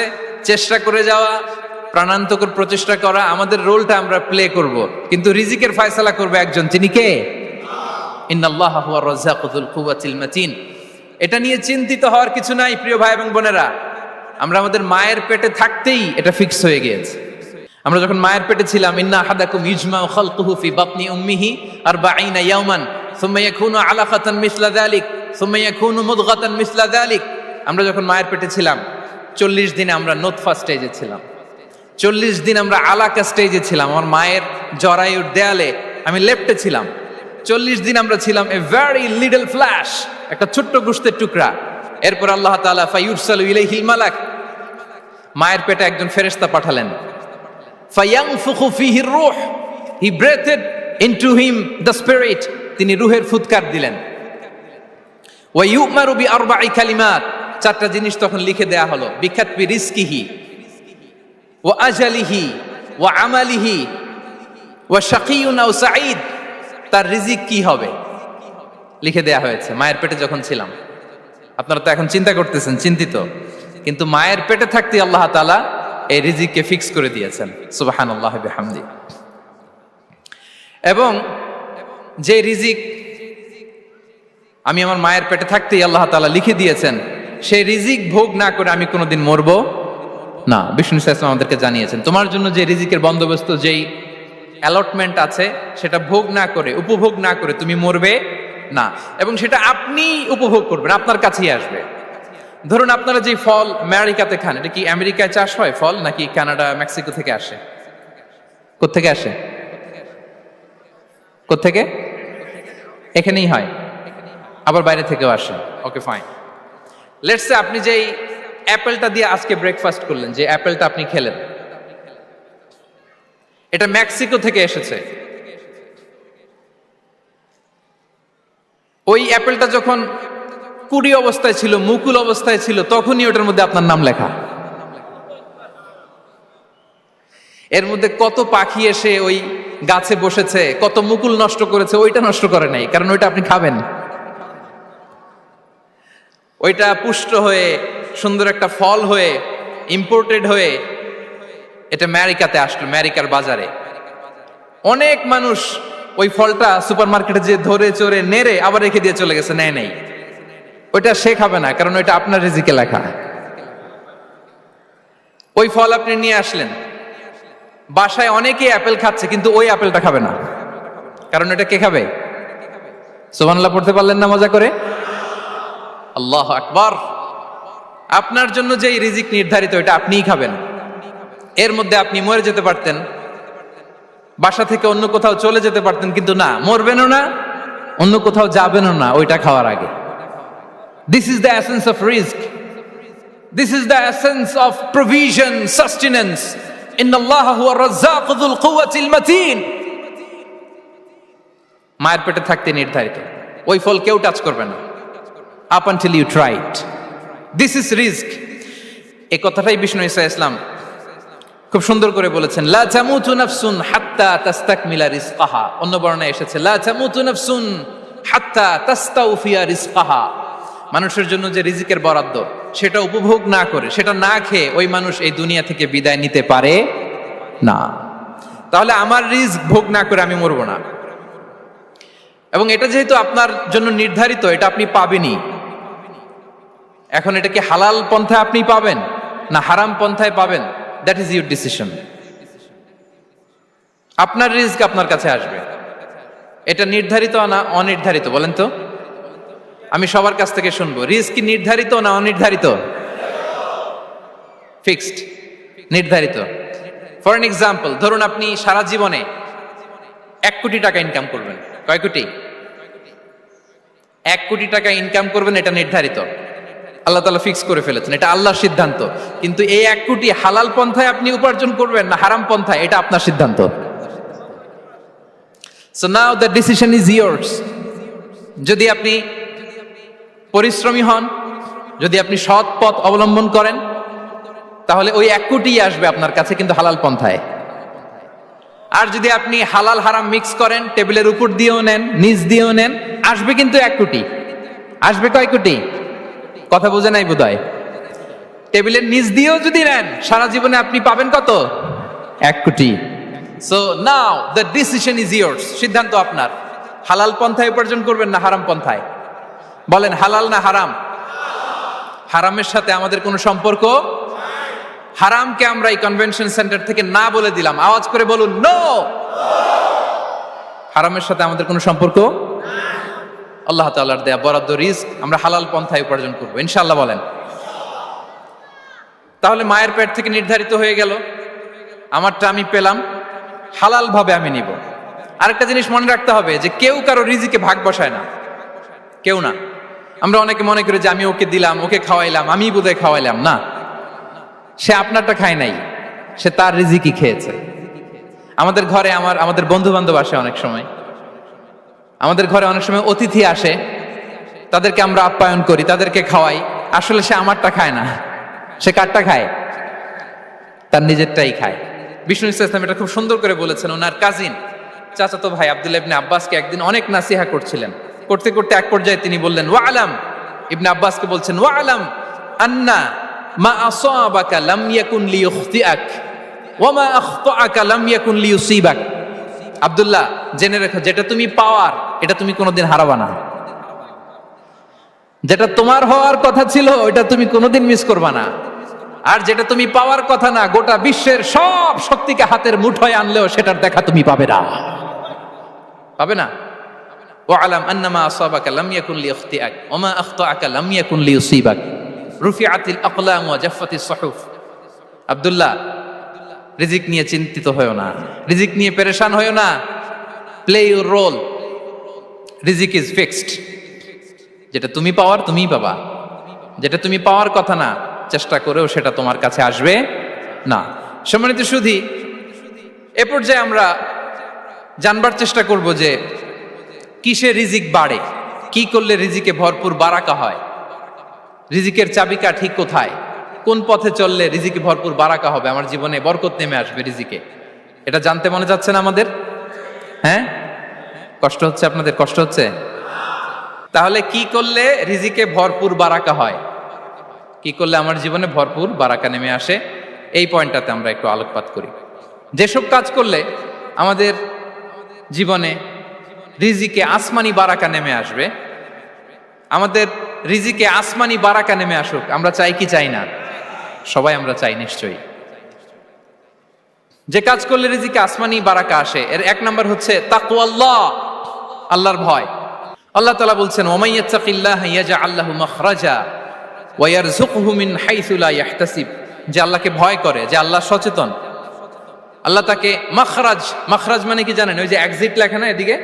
চেষ্টা করে যাওয়া, প্রাণান্তকর প্রচেষ্টা করা, আমাদের রোলটা আমরা প্লে করব, কিন্তু রিজিকের ফয়সালা করবে একজন, তিনি কে? ইন্নাল্লাহা হুয়া রাজ্জাকু যুল কুওয়াতিল মাতিন। এটা নিয়ে চিন্তিত হওয়ার কিছু নাই প্রিয় ভাই এবং বোনেরা। আমরা আমাদের মায়ের পেটে থাকতেই এটা ফিক্স হয়ে গিয়েছে। আমরা যখন মায়ের পেটে ছিলাম, ইন্না আহাদাকুম ইজমাউ খালকুহু ফি বাতনি উম্মিহি 40 ইয়াওমান সুম্মা ইয়াকুনু আলাকাতান মিসলা যালিক সুম্মা ইয়াকুনু মুদগাতান মিসলা যালিক। আমরা যখন মায়ের পেটে ছিলাম 40 দিনে আমরা নুতফা স্টেজে ছিলাম, 40 দিন আমরা আলাকা স্টেজে ছিলাম। আমার মায়ের জরায়ুর দেয়ালে আমি লেপ্টে ছিলাম। 40 দিন আমরা ছিলাম এ ভেরি লিটল ফ্ল্যাশ, একটা ছোট্ট গোশতের টুকরা। এরপর আল্লাহ তাআলা ফায়ুরসালু ইলাইহিল মালাক, মায়ের পেটে একজন ফেরেশতা পাঠালেন। ফায়ানফুখু ফিহির রূহ, he breathed into him the spirit, তিনি রূহের ফুৎকার দিলেন। ওয়া ইউমারু বিআরবা'i কালিমাত, 4টা জিনিস তখন লিখে দেয়া হলো। বিকাতবি রিজকিহি ওয়া আজালিহি ওয়া আমালিহি ওয়া শাকিয়ুন আও সাঈদ, তার রিজিক কি হবে লিখে দেয়া হয়েছে মায়ের পেটে যখন ছিলাম। আপনারা তো এখন চিন্তা করতেছেন, চিন্তিত, কিন্তু মায়ের পেটে থাকতে আল্লাহ তাআলা এই রিজিককে ফিক্স করে দিয়েছেন। সুবহানাল্লাহ বিহামদি। এবং যে রিজিক আমি আমার মায়ের পেটে থাকতেই আল্লাহ তাআলা লিখে দিয়েছেন, সেই রিজিক ভোগ না করে আমি কোনোদিন মরবো না। বিষ্ণু ইসলাম আমাদেরকে জানিয়েছেন, তোমার জন্য যে রিজিকের বন্দোবস্ত, যেই অ্যালটমেন্ট আছে, সেটা ভোগ না করে, উপভোগ না করে তুমি মরবে না, এবং সেটা আপনি উপভোগ করবেন, আপনার কাছেই আসবে। ধরুন আপনারা যে ফল আমেরিকাতে খান, এটা কি আমেরিকায় চাষ হয় ফল, নাকি কানাডা মেক্সিকো থেকে আসে? কোত্থেকে আসে? কোত্থেকে? এখানেই হয়, আবার বাইরে থেকেও আসে। Okay fine. লেটস সে আপনি যেই অ্যাপেলটা দিয়ে আজকে ব্রেকফাস্ট করলেন, যে অ্যাপেলটা আপনি খেলেন, এটা মেক্সিকো থেকে এসেছে। ওই অ্যাপেলটা যখন কুড়ি অবস্থায় ছিল, মুকুল অবস্থায় ছিল, তখনই ওটার মধ্যে আপনার নাম লেখা। এর মধ্যে কত পাখি এসে ওই গাছে বসেছে, কত মুকুল নষ্ট করেছে, ওইটা নষ্ট করে নাই, কারণ ওইটা আপনি খাবেন। ওইটা পুষ্ট হয়ে সুন্দর একটা ফল হয়ে ইম্পোর্টেড হয়ে এটা আমেরিকাতে আসলো, আমেরিকার বাজারে। অনেক মানুষ ওই ফলটা সুপার মার্কেটে যে ধরে চড়ে নেড়ে আবার রেখে দিয়ে চলে গেছে, নেয় নাই। ওইটা সে খাবে না, কারণ ওইটা আপনার রিজিকে লেখা। ওই ফল আপনি নিয়ে আসলেন, বাসায় অনেকেই অ্যাপেল খাচ্ছে, কিন্তু ওই অ্যাপেলটা খাবে না, কারণ এটা কে খাবে? সুবহানাল্লাহ পড়তে পারলেন না মজা করে? আল্লাহু আকবার। আপনার জন্য যে রিজিক নির্ধারিত, এটা আপনিই খাবেন। এর মধ্যে আপনি মরে যেতে পারতেন, বাসা থেকে অন্য কোথাও চলে যেতে পারতেন, কিন্তু না, মরবেনও না, অন্য কোথাও যাবেনও না ওইটা খাওয়ার আগে। This is the essence of risk, this is the essence of provision, sustenance. ইন্নাল্লাহা হুয়া রাজ্জাকু যুল কুওয়াতিল মাতিন। মায়ের পেটে থাকতে নির্ধারিত, ওই ফল কেউ টাচ করবে না up until you try it. This is risk. এই কথাটাই বিষ্ণু ঈসা ইসলাম খুব সুন্দর করে বলেছেন, লা তামুতু নাফসুন হাত্তা তাস্তাকমিলা রিজকাহা। অন্য বর্ণনায় এসেছে লা তামুতু নাফসুন হাত্তা তাস্তাউফিয়া রিজকাহা। মানুষের জন্য যে রিজিকের বরাদ্দ, সেটা উপভোগ না করে, সেটা না খেয়ে ওই মানুষ এই দুনিয়া থেকে বিদায় নিতে পারে না। তাহলে আমার রিস্ক ভোগ না করে আমি মরবো না, এবং এটা যেহেতু আপনার জন্য নির্ধারিত, এটা আপনি পাবেনই। এখন এটা কি হালাল পন্থায় আপনি পাবেন না হারাম পন্থায় পাবেন, দ্যাট ইজ ইউর ডিসিশন। আপনার রিস্ক আপনার কাছে আসবে। এটা নির্ধারিত না অনির্ধারিত? বলেন তো, আমি সবার কাছ থেকে শুনবো, রিস্ক কি নির্ধারিত না অনির্ধারিত? ফিক্সড, নির্ধারিত। ফর এন এক্সাম্পল, ধরুন আপনি সারা জীবনে 1 কোটি টাকা ইনকাম করবেন। কয় কোটি? 1 কোটি টাকা ইনকাম করবেন, এটা নির্ধারিত, আল্লাহ তাআলা ফিক্স করে ফেলেছেন, এটা আল্লাহর সিদ্ধান্ত। কিন্তু এই 1 কোটি হালাল পন্থায় আপনি উপার্জন করবেন না হারাম পন্থায়, এটা আপনার সিদ্ধান্ত। So now the decision is years. যদি আপনি পরিশ্রমী হন, যদি আপনি সৎ পথ অবলম্বন করেন, তাহলে ওই 1 কোটি আসবে আপনার কাছে, কিন্তু হালাল পন্থায়। আর যদি আপনি হালাল হারাম মিক্স করেন, টেবিলের উপর দিয়েও নেন, নিচ দিয়েও নেন, আসবে কিন্তু 1 কোটি। আসবে কয় কোটি? কথা বোঝে নাই বোধহয়। টেবিলের নিচ দিয়েও যদি নেন, সারা জীবনে আপনি পাবেন কত? 1 কোটি। So now the decision is years. সিদ্ধান্ত আপনার। হালাল পন্থায় উপার্জন করবেন না হারাম পন্থায়? বলেন, হালাল না হারাম? হারামের সাথে আমাদের কোনো সম্পর্ক? হারামকে আমরা এই কনভেনশন সেন্টার থেকে না বলে দিলাম, আওয়াজ করে বলুন নো। হারামের সাথে আমাদের কোনো সম্পর্ক? আল্লাহ তাআলার দেয়া বরাদ্দ রিস্ক আমরা হালাল পন্থায় উপার্জন করবো ইনশাআল্লাহ। বলেন। তাহলে মায়ের পেট থেকে নির্ধারিত হয়ে গেল, আমারটা আমি পেলাম, হালাল ভাবে আমি নিব। আরেকটা জিনিস মনে রাখতে হবে যে কেউ কারো রিজিকে ভাগ বসায় না, কেউ না। আমরা অনেকে মনে করি যে আমি ওকে দিলাম, ওকে খাওয়াইলাম, আমি বোধহয় খাওয়াইলাম। না, সে আপনারটা খায় নাই, সে তার রিজিকই খেয়েছে। আমাদের ঘরে আমাদের বন্ধু বান্ধব আসে, অনেক সময় আমাদের ঘরে অনেক সময় অতিথি আসে, তাদেরকে আমরা আপ্যায়ন করি, তাদেরকে খাওয়াই। আসলে সে আমারটা খায় না, সে কারটা খায়? তার নিজেরটাই খায়। বিষ্ণু ইসলাম এটা খুব সুন্দর করে বলেছেন। ওনার কাজিন, চাচাতো ভাই আব্দুল্লাহ ইবনে আব্বাসকে একদিন অনেক নাসিহা করছিলেন। করতে করতে এক পর্যায়ে তিনি বললেন, ওয়ালাম ইবনে আব্বাসকে বলছেন, ওয়ালাম আন্না মা আসাবাকা লাম ইয়াকুন লিইখতিআক ওয়া মা আখতাআকা লাম ইয়াকুন লিইউসিবাক। আব্দুল্লাহ, জেনে রেখো, যেটা তুমি পাওয়ার এটা তুমি কোনোদিন হারাবা না। যেটা তোমার হওয়ার কথা ছিল ওইটা তুমি কোনোদিন মিস করবা না। আর যেটা তুমি পাওয়ার কথা না, গোটা বিশ্বের সব শক্তিকে হাতের মুঠোয় আনলেও সেটার দেখা তুমি পাবে না, পাবে না। ওয়ালাম আন্নামা আসাবাকা লাম ইয়াকুন লিইখতিআক ওয়া মা আখতাআকা লাম ইয়াকুন লিইউসিবাক। রুফিআতিল আকলাম ওয়া জাফফাতিস সুহুফ। আব্দুল্লাহ, রিজিক নিয়ে চিন্তিত হয়ো না, রিজিক নিয়ে পেরেশান হয়ো না। প্লে ইউর রোল, রিজিক ইজ ফিক্সড। যেটা তুমি পাওয়ার তুমিই পাবা, যেটা তুমি পাওয়ার কথা না চেষ্টা করেও সেটা তোমার কাছে আসবে না। সম্মানিত সুধী, এ পর্যায়ে আমরা জানবার চেষ্টা করব যে কিসে রিজিক বাড়ে, কি করলে রিজিকে ভরপুর বারাকা হয়, রিজিকের চাবিকা ঠিক কোথায়, কোন পথে চললে রিজিকে ভরপুর বারাকা হবে, আমার জীবনে বরকত নেমে আসবে রিজিকে। এটা জানতে মনে যাচ্ছে না আমাদের? হ্যাঁ, কষ্ট হচ্ছে আপনাদের? কষ্ট হচ্ছে? তাহলে কি করলে রিজিকে ভরপুর বারাকা হয়, কি করলে আমার জীবনে ভরপুর বারাকা নেমে আসে, এই পয়েন্টটাতে আমরা একটু আলোকপাত করি। যেসব কাজ করলে আমাদের জীবনে রিজিকে আসমানি বারাকা নেমে আসবে, আমাদের রিজিকে আসমানি বারাকা নেমে আসুক, আমরা চাই কি চাই না? সবাই আমরা চাই নিশ্চয়ই। যে কাজ করলে রিজিকে আসমানি বারাকা আসে, এর এক নাম্বার হচ্ছে তাকওয়াল্লাহ, আল্লাহর ভয়। আল্লাহ তাআলা বলছেন, ওয়া মাইয়াত্তাকিল্লাহা ইয়াজআল লাহু মাখরাজা ওয়া ইয়ারযুকহু মিন হাইসু লা ইয়াহতাসিব। যে আল্লাহকে ভয় করে, যে আল্লাহ সচেতন, আল্লাহ তাকে মাখরাজ, মাখরাজ মানে কি জানেন? ওই যে এক্সিট লেখা না এদিকে,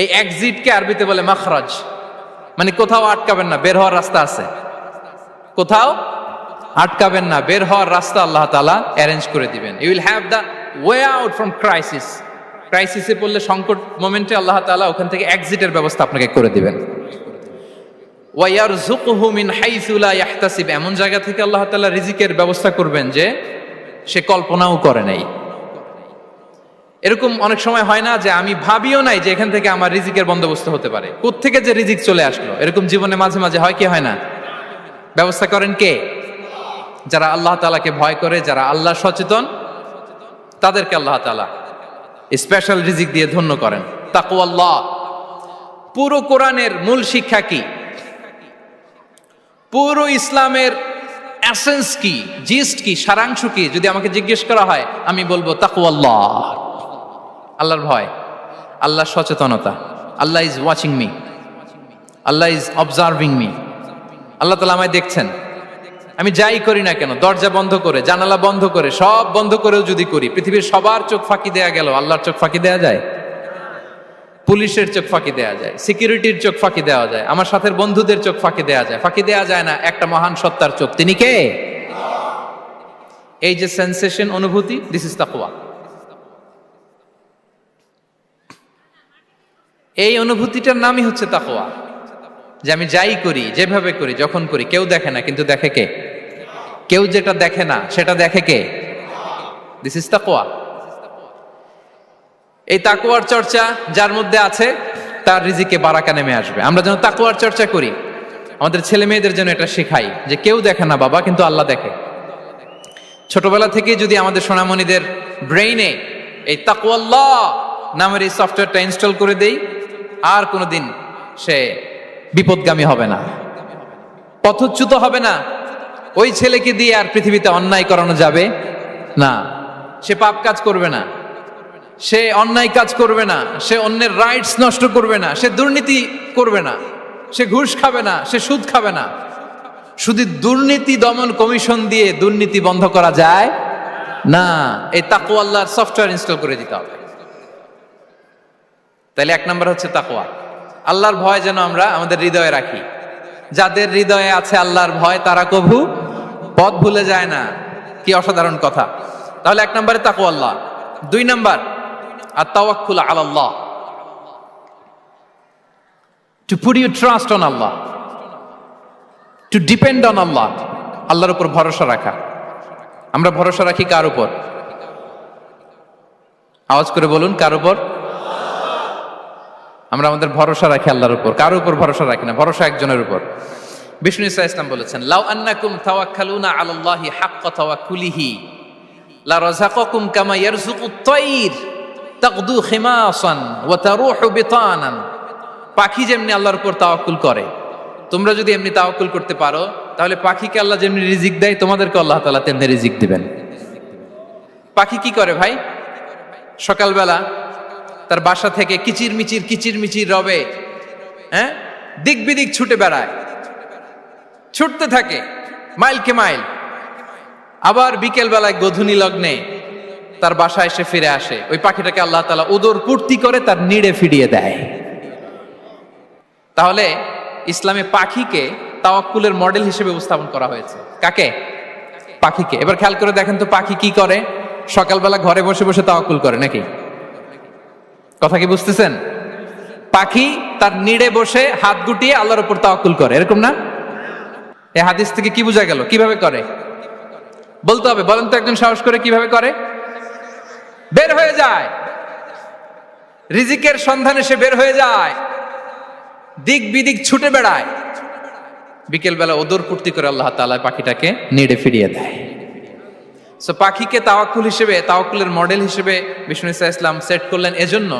এই এক্সিটকে আরবিতে বলে মাখরাজ, মানে কোথাও আটকাবেন না, বের হওয়ার রাস্তা আছে, কোথাও আটকাবেন না, বের হওয়ার রাস্তা আল্লাহ তাআলা অ্যারেঞ্জ করে দিবেন। You will have the way out from crisis. ক্রাইসিসে পড়লে, সংকট মোমেন্টে আল্লাহ তাআলা ওখান থেকে এক্সিটের ব্যবস্থা আপনাকে করে দিবেন। ওয়া ইয়ারযুকহু মিন হাইসু লা ইয়াহতাসিব, এমন জায়গা থেকে আল্লাহ তাআলা রিজিকের ব্যবস্থা করবেন যে সে কল্পনাও করে নাই। এরকম অনেক সময় হয় না যে আমি ভাবিও নাই যে এখান থেকে আমার রিজিকের বন্দোবস্ত হতে পারে, কোত্থেকে যে রিজিক চলে আসলো, এরকম জীবনে মাঝে মাঝে হয় কি হয় না? ব্যবস্থা করেন কে? যারা আল্লাহ তাআলাকে ভয় করে, যারা আল্লাহ সচেতন, তাদেরকে আল্লাহ তাআলা স্পেশাল রিজিক দিয়ে ধন্য করেন। তাকওয়াল্লাহ। পুরো কোরআনের মূল শিক্ষা কি? পুরো ইসলামের এসেন্স কি, জিস্ট কি, সারাংশ কি যদি আমাকে জিজ্ঞেস করা হয়, আমি বলবো তাকওয়াল্লাহ, আল্লাহর ভয়, আল্লাহর সচেতনতা। Allah is watching me, Allah is observing me. আল্লাহ তাআলা আমায় দেখছেন, আমি যাই করি না কেন, দরজা বন্ধ করে, জানালা বন্ধ করে, সব বন্ধ করেও যদি করি, পৃথিবীর সবার চোখ ফাঁকি দেয়া গেল, আল্লাহর চোখ ফাঁকি দেয়া যায়? পুলিশের চোখ ফাঁকি দেয়া যায়, সিকিউরিটির চোখ ফাঁকি দেওয়া যায়, আমার সাথের বন্ধুদের চোখ ফাঁকি দেয়া যায়, ফাঁকি দেয়া যায় না একটা মহান সত্তার চোখ। তিনি কে? এই যে সেন্সেশন, অনুভূতি, দিস ইজ তাকওয়া। এই অনুভূতিটার নামই হচ্ছে তাকওয়া, যে আমি যাই করি, যেভাবে করি, যখন করি, কেউ দেখে না, কিন্তু দেখে কে? কেউ যেটা দেখে না সেটা দেখে কে? দিস ইজ তাকওয়া। এই তাকওয়ার চর্চা যার মধ্যে আছে, তার রিজিকে বারাকা নেমে আসবে। আমরা যেন তাকওয়ার চর্চা করি, আমাদের ছেলে মেয়েদের জন্য এটা শেখাই যে কেউ দেখে না বাবা, কিন্তু আল্লাহ দেখে। ছোটবেলা থেকে যদি আমাদের সোনামণিদের ব্রেইনে এই তাকওয়াল্লাহ নামের এই সফটওয়্যারটা ইনস্টল করে দেই, আর কোনোদিন সে বিপদগামী হবে না, পথচ্যুত হবে না। ওই ছেলেকে দিয়ে আর পৃথিবীতে অন্যায় করানো যাবে না, সে পাপ কাজ করবে না, সে অন্যায় কাজ করবে না, সে অন্যের রাইটস নষ্ট করবে না, সে দুর্নীতি করবে না, সে ঘুষ খাবে না, সে সুদ খাবে না। শুধু দুর্নীতি দমন কমিশন দিয়ে দুর্নীতি বন্ধ করা যায় না, এই তাকওয়া আল্লাহর সফটওয়্যার ইনস্টল করে দিতে হবে। তাহলে এক নাম্বার হচ্ছে তাকওয়া। আল্লাহর ভয় যেন আমরা আমাদের হৃদয়ে রাখি। যাদের হৃদয়ে আছে আল্লাহর ভয়, তারা কভু পথ ভুলে যায় না। কি অসাধারণ কথা! তাহলে এক নম্বরে তাকওয়া আল্লাহ। দুই number আত-তাওয়াক্কুল আলাল্লাহ, to put your trust on Allah, to depend on Allah, আল্লাহর উপর ভরসা রাখা। আমরা ভরসা রাখি কার উপর? আওয়াজ করে বলুন, কার উপর? আমরা আমাদের ভরসা রাখি আল্লাহর উপর, কার উপর ভরসা রাখি না, ভরসা একজনের উপর। বিষ্ণু ইসা ইসলাম বলেছেন, লাউ আন্নাকুম তাওয়াক্কালুনা আলাল্লাহি হাক্কা তাওয়াক্কুলিহি লা রাযাকাকুম কামা ইয়ারযুকুত তায়র তাগদু খিমাসান ওয়া তারুহু বিতানান। পাখি যেমনি আল্লাহর উপর তাওয়াক্কুল করে, তোমরা যদি এমনি তাওয়াক্কুল করতে পারো, তাহলে পাখিকে আল্লাহ যেমনি রিজিক দেয়, তোমাদেরকে আল্লাহ তাআলা তেমনি রিজিক দিবেন। পাখি কি করে ভাই? সকালবেলা তার বাসা থেকে কিচিরমিচির রবে, দিক বিদিক ছুটে বেড়ায়, ছুটতে থাকে মাইলকে মাইল। আবার বিকেল বেলায় গোধূলি লগ্নে তার বাসায় এসে ফিরে আসে। ওই পাখিটাকে আল্লাহ তাআলা উদর পূর্তি করে তার নিড়ে ফিরিয়ে দেয়। তাহলে ইসলামে পাখিকে তাওয়াক্কুলের মডেল হিসেবে উপস্থাপন করা হয়েছে। কাকে? পাখিকে। এবার খেয়াল করে দেখেন তো, পাখি কি করে? সকালবেলা ঘরে বসে বসে তাওয়াক্কুল করে নাকি? কথা কি বুঝতেছেন? পাখি তার নিড়ে বসে হাত গুটিয়ে আল্লাহর উপর তাওয়াক্কুল করে, এরকম না? এই হাদিস থেকে কি বোঝা গেল? কিভাবে করে বলতে হবে, বলেন তো একজন সাহস করে কিভাবে করে? বের হয়ে যায়, রিজিকের সন্ধানে সে বের হয়ে যায়, দিক বিদিক ছুটে বেড়ায়, বিকেল বেলা ওদর পূর্তি করে আল্লাহ তাআলা পাখিটাকে নিড়ে ফিরিয়ে দেয়। সো পাখিকে তাওয়াক্কুল হিসেবে, তাওয়াক্কুলের মডেল হিসেবে বিষ্ণু ইসা ইসলাম সেট করলেন এজন্য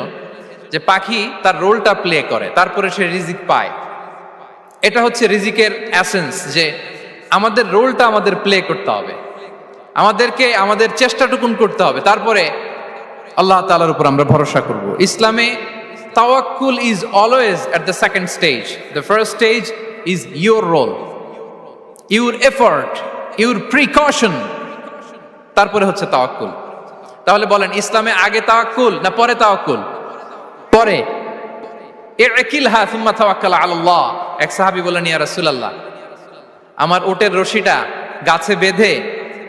যে পাখি তার রোলটা প্লে করে, তারপরে সে রিজিক পায়। এটা হচ্ছে রিজিকের এসেন্স, যে আমাদের রোলটা আমাদের প্লে করতে হবে, আমাদেরকে আমাদের চেষ্টাটুকুন করতে হবে, তারপরে আল্লাহ তাআলার উপর আমরা ভরসা করব। ইসলামে তাওয়াক্কুল is always at the second stage. The first stage is your role, your effort, your precaution, তারপরে হচ্ছে তাওয়াক্কুল। তাহলে বলেন, ইসলামে আগে তাওয়াক্কুল না পরে তাওয়াক্কুল? পরে। ইকিলহা সুম্মা তাওয়াক্কাল আলাল্লাহ। এক সাহাবী বলেন, ইয়া রাসূলুল্লাহ, আমার ওটের রশিটা গাছে বেঁধে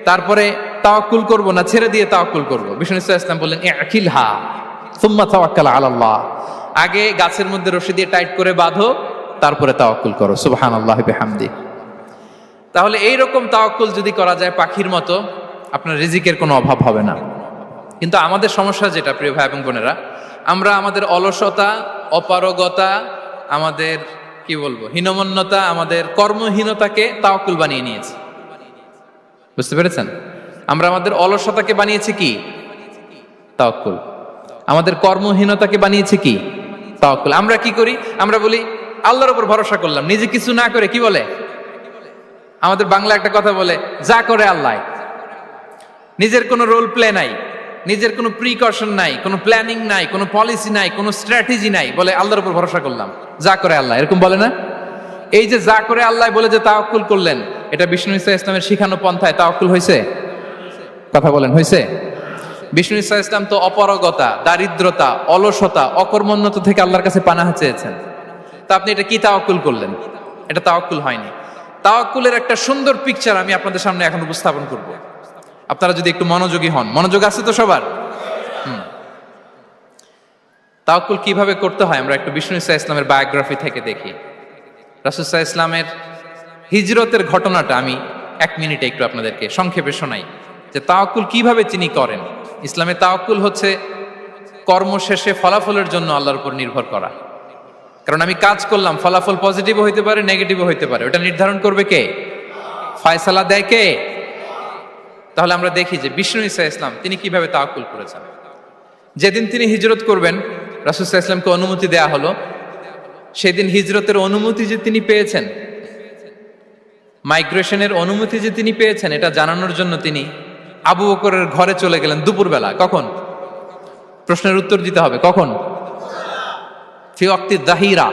তারপরে তাওয়াক্কুল করব না ছেড়ে দিয়ে তাওয়াক্কুল করব? বিষ্ণু ইসা ইসলাম বললেন, ইকিলহা সুম্মা তাওয়াক্কাল আলাল্লাহ। আগে গাছের মধ্যে রশি দিয়ে টাইট করে বাঁধো, তারপরে তাওয়াক্কুল করো। সুবহানাল্লাহি বিহামদি। তাহলে এইরকম তাওয়াক্কুল যদি করা যায় পাখির মতো, আপনার রিজিকের কোনো অভাব হবে না। কিন্তু আমাদের সমস্যা যেটা, প্রিয় ভাই এবং বোনেরা, আমরা আমাদের অলসতা, অপারগতা, আমাদের কি বলবো হীনমন্যতা, আমাদের কর্মহীনতাকে তাওয়াক্কুল বানিয়ে নিয়েছি। বুঝতে পেরেছেন? আমরা আমাদের অলসতাকে বানিয়েছি কি? তাওয়াক্কুল। আমাদের কর্মহীনতাকে বানিয়েছি কি? তাওয়াক্কুল। আমরা কি করি? আমরা বলি আল্লাহর উপর ভরসা করলাম, নিজে কিছু না করে। কি বলে আমাদের বাংলা একটা কথা বলে, যা করে আল্লাহ। নিজের কোনো রোল প্লে নাই, নিজের কোনো প্রিকশন নাই, কোনো প্ল্যানিং নাই, কোনো পলিসি নাই, কোনো স্ট্র্যাটেজি নাই, বলে আল্লাহর উপর ভরসা করলাম, যা করে আল্লাহ। এরকম বলে না? এই যে যা করে আল্লাহ বলে যে তাওয়াক্কুল করলেন, এটা বিষ্ণু ইসা ইসলামের শিখানো পন্থায় তাওয়াক্কুল হয়েছে? কথা বলেন, হয়েছে? বিষ্ণু ইসা ইসলাম তো অপারগতা, দারিদ্রতা, অলসতা, অকর্মণ্যতা থেকে আল্লাহর কাছে পানাহ চেয়েছেন। তা আপনি এটা কি তাওয়াক্কুল করলেন? এটা তাওয়াক্কুল হয়নি। তাওয়াক্কুলের একটা সুন্দর পিকচার আমি আপনাদের সামনে এখন উপস্থাপন করব, আপনারা যদি একটু মনোযোগী হন। মনোযোগ আছে তো সবার? তাওয়াক্কুল কিভাবে করতে হয় আমরা একটু বিষ্ণু ইসা ইসলামের বায়োগ্রাফি থেকে দেখি। রাসূল সাল্লাল্লাহু আলাইহি ওয়াসাল্লামের হিজরতের ঘটনাটা আমি 1 মিনিটে একটু আপনাদেরকে সংক্ষেপে শোনাই, যে তাওয়াক্কুল কিভাবে তিনি করেন। ইসলামে তাওয়াক্কুল হচ্ছে কর্ম শেষে ফলাফলের জন্য আল্লাহর উপর নির্ভর করা। কারণ আমি কাজ করলাম, ফলাফল পজিটিভও হইতে পারে, নেগেটিভও হইতে পারে, ওটা নির্ধারণ করবে কে? ফয়সালা দেয় কে? তাহলে আমরা দেখি যে বিষ্ণু ইসা ইসলাম তিনি কিভাবে তাওয়াক্কুল করেছেন। যেদিন তিনি হিজরত করবেন, রাসূল সাল্লাল্লাহু আলাইহি ওয়াসাল্লামকে অনুমতি দেয়া হলো, সেদিন হিজরতের অনুমতি যে তিনি পেয়েছেন, মাইগ্রেশনের অনুমতি যে তিনি পেয়েছেন, এটা জানানোর জন্য তিনি আবু বকরের ঘরে চলে গেলেন দুপুরবেলা। কখন? প্রশ্নের উত্তর দিতে হবে, কখন? ফি ওয়াক্তি যাহিরা,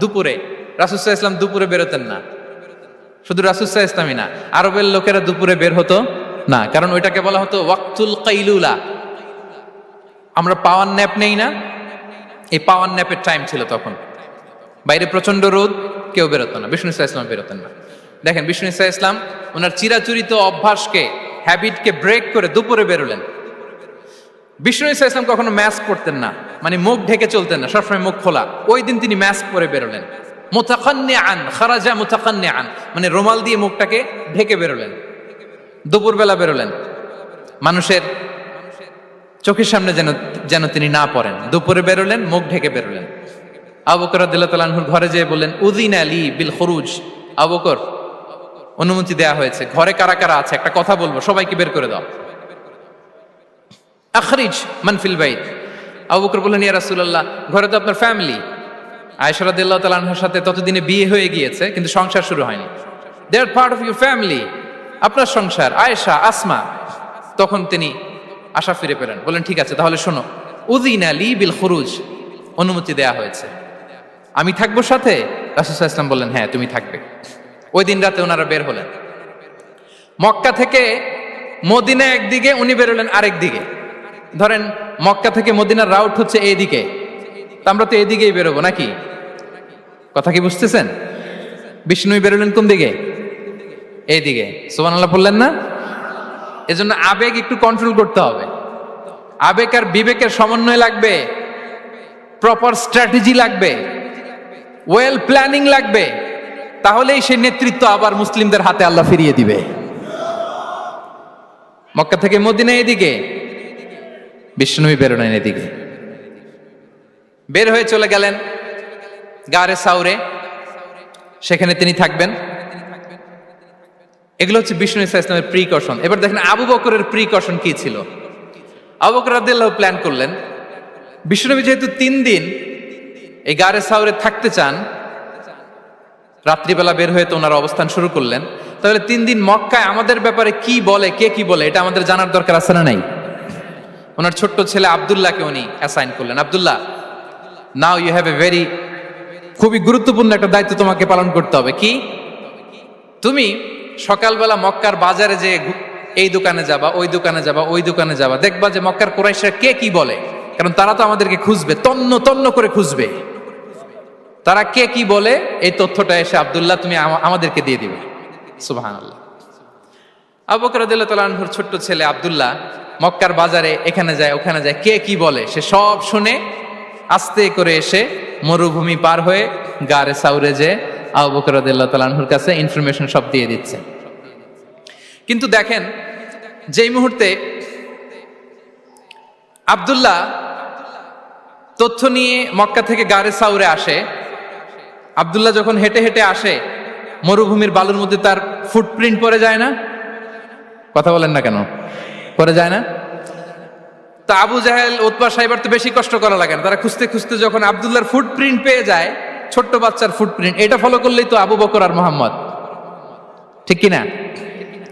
দুপুরে। রাসূল সাল্লাল্লাহু আলাইহি ওয়াসাল্লাম দুপুরে বেরোতেন না। শুধু রাসূল সাল্লাল্লাহু আলাইহি ওয়াসাল্লামই না, আরবের লোকেরা দুপুরে বের হতো না, কারণ ওইটাকে বলা হতো ওয়াক্তুল কাইলুলা। আমরা পাওয়ার ন্যাপ নেই না, এই পাওয়ার ন্যাপের টাইম ছিল তখন। বাইরে প্রচন্ড রোদ, কেউ বেরোতো না, বিষ্ণু ইসা ইসলাম বেরোতেন না। দেখেন বিষ্ণু ইসা ইসলাম ওনার চিরাচরিত অভ্যাসকে, হ্যাবিটকে ব্রেক করে দুপুরে বেরোলেন। বিষ্ণু ইসা ইসলাম কখনো মাস্ক পরতেন না, মানে মুখ ঢেকে চলতেন না, সবসময় মুখ খোলা। ওই দিন তিনি মাস্ক পরে বেরোলেন। মুতাকান্নিআন, খারাজা মুতাকান্নিআন, মানে রুমাল দিয়ে মুখটাকে ঢেকে বেরোলেন, দুপুরবেলা বেরোলেন। মানুষের চোখের সামনে যেন তিনি না পড়েন, দুপুরে বেরোলেন, মুখ ঢেকে বেরোলেন। আবু বকর রাদিয়াল্লাহু তাআলা আনহুর ঘরে যেয়ে বললেন, উযিনা লি বিল খুরুজ, আবু বকর অনুমতি দেয়া হয়েছে, ঘরে কারা কারা আছে একটা কথা বলবো, সবাইকে বের করে দাও। আখরিজ মান ফিল বাইত। আবু বকর বললেন, ইয়া রাসূলুল্লাহ, ঘরে তো আপনার ফ্যামিলি। আয়েশা রাদিয়াল্লাহু তাআলা আনহার সাথে ততদিনে বিয়ে হয়ে গিয়েছে, কিন্তু সংসার শুরু হয়নি। দে আর পার্ট অফ ইউর ফ্যামিলি, আপনার সংসার, আয়েশা, আসমা। তখন তিনি আশা ফিরে পেলেন, বললেন ঠিক আছে তাহলে শোনো, উযিনা লি বিল খুরুজ, অনুমতি দেয়া হয়েছে, আমি থাকবো সাথে? রাসূল সাল্লাল্লাহু আলাইহি ওয়াসাল্লাম বললেন, হ্যাঁ তুমি থাকবে। ওই দিন রাতে ওনারা বের হলেন মক্কা থেকে মদিনা একদিকে, উনি বেরোলেন আরেক দিকে। ধরেন মক্কা থেকে মদিনার রাউট হচ্ছে এইদিকে, তা আমরা তো এদিকেই বেরোবো নাকি? কথা কি বুঝতেছেন? বিষ্ণুই বেরোলেন কোন দিকে? এইদিকে। সুবহানাল্লাহ বললেন না? এজন্য আবেগ একটু কন্ট্রোল করতে হবে। আবেগ আর বিবেকের সমন্বয় লাগবে, প্রপার স্ট্র্যাটেজি লাগবে, ওয়েল প্ল্যানিং লাগবে, তাহলেই সেই নেতৃত্ব আবার মুসলিমদের হাতে আল্লাহ ফিরিয়ে দিবে। মক্কা থেকে মদিনা এদিকে, বিষ্ণুই বেরোলেন এদিকে। বের হয়ে চলে গেলেন গারে সাউরে, সেখানে তিনি থাকবেন। এগুলো হচ্ছে বিষ্ণু ইসা ইসলামের প্রিকশন। এবার দেখেন আবু বকরের প্রিকশন কি ছিল। আবু বকর রাদিয়াল্লাহু প্ল্যান করলেন, বিষ্ণুনবী যেহেতু 3 দিন এই গারে সাউরে থাকতে চান, রাত্রিবেলা বের হয়ে তো ওনার অবস্থান শুরু করলেন, তাহলে 3 দিন মক্কায় আমাদের ব্যাপারে কি বলে, কে কি বলে, এটা আমাদের জানার দরকার আছে না নাই? ওনার ছোট্ট ছেলে আব্দুল্লাহকে উনি অ্যাসাইন করলেন। Abdullah, now you have a very, খুবই গুরুত্বপূর্ণ একটা দায়িত্ব তোমাকে পালন করতে হবে। কি? তুমি সকালবেলা মক্কার বাজারে যে এই দোকানে যাবা, ওই দোকানে যাবা, ওই দোকানে যাবা, দেখবা যে মক্কার কুরাইশরা কে কি বলে, কারণ তারা তো আমাদেরকে খুঁজবে, তন্ন তন্ন করে খুঁজবে। তারা কে কি বলে এই তথ্যটা এসে আব্দুল্লাহ তুমি আমাদেরকে দিয়ে দিবে। সুবহানাল্লাহ। আবু বকর রাদিয়াল্লাহু তাআলা আনহুর ছোট্ট ছেলে আব্দুল্লাহ মক্কার বাজারে এখানে যায় ওখানে যায়, কে কি বলে সে সব শুনে আস্তে করে এসে মরুভূমি পার হয়ে গারে সাউরে যে আবু বকর রাদিয়াল্লাহু তাআলা আনহুর কাছে ইনফরমেশন সব দিয়ে দিচ্ছে। কিন্তু দেখেন, যেই মুহূর্তে আব্দুল্লাহ তথ্য নিয়ে মক্কা থেকে গারে সাউরে আসে, আব্দুল্লাহ যখন হেঁটে হেঁটে আসে, মরুভূমির বালুর মধ্যে তার ফুটপ্রিন্ট পড়ে যায় না? কথা বলেন না কেন? পড়ে যায় না? তা আবু জাহেল, উতবা সাইবার তো বেশি কষ্ট করা লাগে না, তারা খুঁজতে খুঁজতে যখন আব্দুল্লাহর ফুটপ্রিন্ট পেয়ে যায়, ছোট্ট বাচ্চার ফুটপ্রিন্ট, এটা ফলো করলেই তো আবু বকর আর মোহাম্মদ, ঠিক কিনা?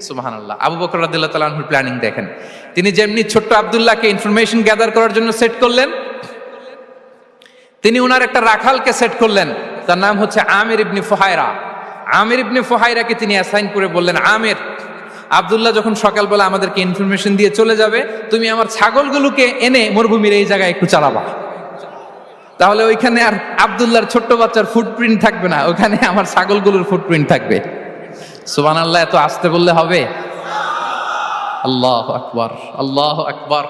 সুবহানাল্লাহ। আবু বকর রাদিয়াল্লাহু তাআলা আনহুর প্ল্যানিং দেখেন, তিনি যেমনি ছোট্ট আব্দুল্লাহকে ইনফরমেশন গ্যাদার করার জন্য সেট করলেন, তিনি উনার একটা রাখালকে সেট করলেন, তার নাম হচ্ছে আমির ইবনে ফুহায়রা। আমির ইবনে ফুহায়রাকে তিনি অ্যাসাইন করে বললেন, আমির, আব্দুল্লাহ যখন সকালবেলা আমাদেরকে ইনফরমেশন দিয়ে চলে যাবে, তুমি আমার ছাগলগুলোকে এনে মরুভূমির এই জায়গায় একটু চালাবা, তাহলে ওইখানে আর আব্দুল্লাহর ছোট্ট বাচ্চার ফুটপ্রিন্ট থাকবে না, ওখানে আমার ছাগলগুলোর ফুটপ্রিন্ট থাকবে। সুবহানাল্লাহ। এত আসতে বললে হবে? আল্লাহু আকবার, আল্লাহু আকবার,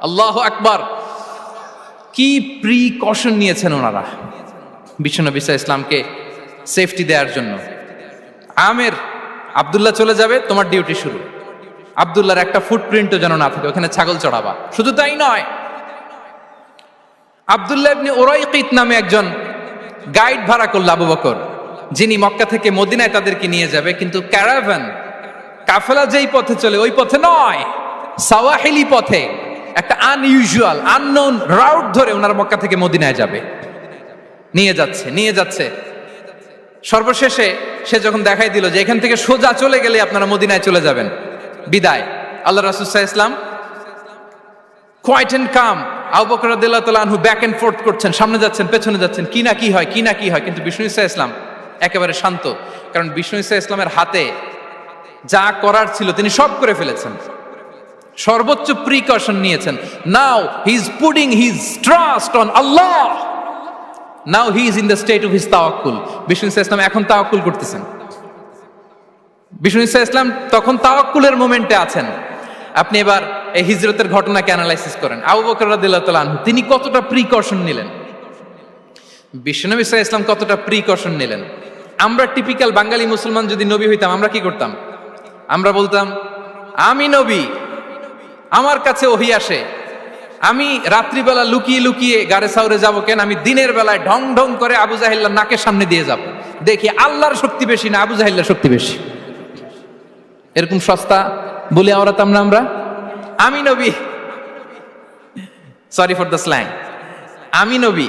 আল্লাহু আকবার। কি প্রিকশন নিয়েছেন ওনারা বিশ্বনবী সাল্লাল্লাহু আলাইহি ইসলামকে সেফটি দেওয়ার জন্য। আমির, আব্দুল্লাহ চলে যাবে, তোমার ডিউটি শুরু, আব্দুল্লাহর একটা ফুটপ্রিন্টও যেন না থাকে, ওখানে ছাগল চড়াবা। শুধু তাই নয়, আব্দুল্লাহ ইবনে উরাইকিত নামে একজন গাইড ভাড়া করল আবু বকর, যিনি মক্কা থেকে মদিনায় তাদেরকে নিয়ে যাবে, কিন্তু ক্যারাভান, কাফেলা যেই পথে চলে ওই পথে নয়, সাওয়াহিলি পথে, একটা আনইউজুয়াল আননোন রাউট ধরে ওনারা মক্কা থেকে মদিনায় যাবে। নিয়ে যাচ্ছে সর্বশেষে সে যখন দেখাই দিল যে এখান থেকে সোজা চলে গেলে আপনারা মদিনায় চলে যাবেন, বিদায়। আল্লাহ রাসূল সাল্লাল্লাহু আলাইহি ওয়াসাল্লাম কোয়াইট এন্ড কাম, আবু বকর রাদিয়াল্লাহু তাআলা আনহু ব্যাক এন্ড ফোর্থ করছেন, সামনে যাচ্ছেন, পেছনে যাচ্ছেন, কি না কি হয়, কিন্তু বিষ্ণু সাল্লাল্লাহু আলাইহি ওয়াসাল্লাম একেবারে শান্ত, কারণ বিষ্ণু সাল্লাল্লাহু আলাইহি ওয়াসাল্লামের হাতে যা করার ছিল তিনি সব করে ফেলেছেন, সর্বোচ্চ প্রিকশন নিয়েছেন। Now he is putting his trust on Allah, now he is in the state of his তাওয়াক্কুল। বিষ্ণু সাল্লাল্লাহু আলাইহি ওয়াসাল্লাম এখন তাওয়াক্কুল করতেছেন, বিষ্ণু সাল্লাল্লাহু আলাইহি ওয়াসাল্লাম তখন তাওয়াক্কুলের মোমেন্টে আছেন। আপনি এবার এই হিজরতের ঘটনাকে অ্যানালাইসিস করেন, আবু বকর রাদিয়াল্লাহু তাআলা আনহু তিনি কতটা প্রিকশন নিলেন, বিশ্বনবী সাল্লাল্লাহু আলাইহি ওয়াসাল্লাম কতটা প্রিকশন নিলেন। আমরা টিপিক্যাল বাঙালি মুসলমান যদি নবী হইতাম, আমরা কি করতাম? আমরা বলতাম, আমি নবী, আমার কাছে ওহী আসে, আমি রাত্রিবেলা লুকিয়ে লুকিয়ে গারে সাউরে যাবো কেন? আমি দিনের বেলায় ঢং ঢং করে আবু জাহিল্লার নাকের সামনে দিয়ে যাব, দেখি আল্লাহর শক্তি বেশি না আবু জাহিল্লার শক্তি বেশি। এরকম সস্তা বলে আওড়াতাম না আমরা? আমি নবী, সরি ফর দ্য স্ল্যাং, আমি নবী,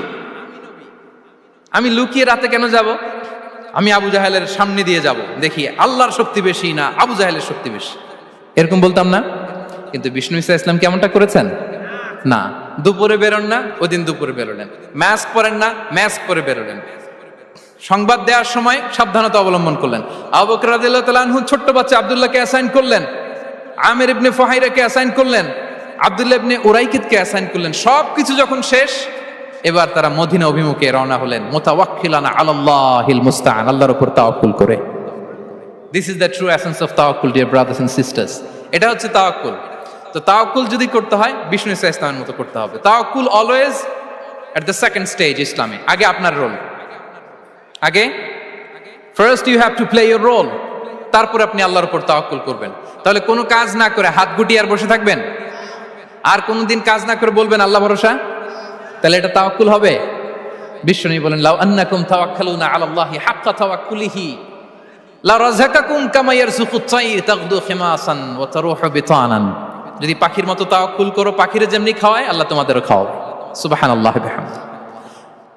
আমি লুকিয়ে রাতে কেন যাব? আমি আবু জাহেলের সামনে দিয়ে যাব, দেখি আল্লাহর শক্তি বেশি না আবু জাহেলের শক্তি বেশি। এরকম বলতাম না? কিন্তু বিষ্ণু ঈসা ইসলাম কেমনটা করেছেন? না, দুপুরে বেরোন না, ওই দিন দুপুরে বেরোলেন। মাস্ক পরেন না, মাস্ক পরে বেরোলেন। সংবাদ দেওয়ার সময় সাবধানতা অবলম্বন করলেন। আবু বকর রাদিয়াল্লাহু তাআলা আনহু ছোট্ট বাচ্চা আব্দুল্লাহকে অ্যাসাইন করলেন, আমির ইবনে ফুহাইরাকে অ্যাসাইন করলেন, আব্দুল্লাহ ইবনে উরাইকিতকে অ্যাসাইন করলেন। সবকিছু যখন শেষ, এবার তারা মদিনা অভিমুখে রওনা হলেন, মুতাওয়াক্কিলানা আলাল্লাহিল মুস্তাআন, আল্লাহর উপর তাওয়াক্কুল করে। This is the true essence of তাওয়াক্কুল, ডিয়ার ব্রাদার্স এন্ড সিস্টার্স। এটা হচ্ছে তাওয়াক্কুল। তো তাওয়াক্কুল যদি করতে হয় বিষ্ণু ঈসা ইসলামের মতো করতে হবে। তাওয়াক্কুল always at the second stage ইসলামে। আগে আপনার রোল, আগে first you have to play your role, তারপর আপনি আল্লাহর উপর তাওয়াক্কুল করবেন। তাহলে কোনো কাজ না করে হাত গুটিয়ে আর বসে থাকবেন, আর কোনোদিন কাজ না করে বলবেন আল্লাহ ভরসা, তাহলে এটা তাওয়াক্কুল হবে? বিশ্বনবী বলেন, লাউ আন্নাকুম তাওয়াক্কালুনা আলাল্লাহি হাক্কা তাওয়াক্কুলিহি লা রাযাকাকুম কামা ইয়ারযুকুত তাইর তাগদু খিমাসান ওয়া তারুহু বিতানান। যদি পাখির মতো তাওয়াক্কুল করো, পাখিরে যেমনি খাওয়ায় আল্লাহ তোমাদেরও খাওয়াবে। সুবহানাল্লাহ বিহামদিহি।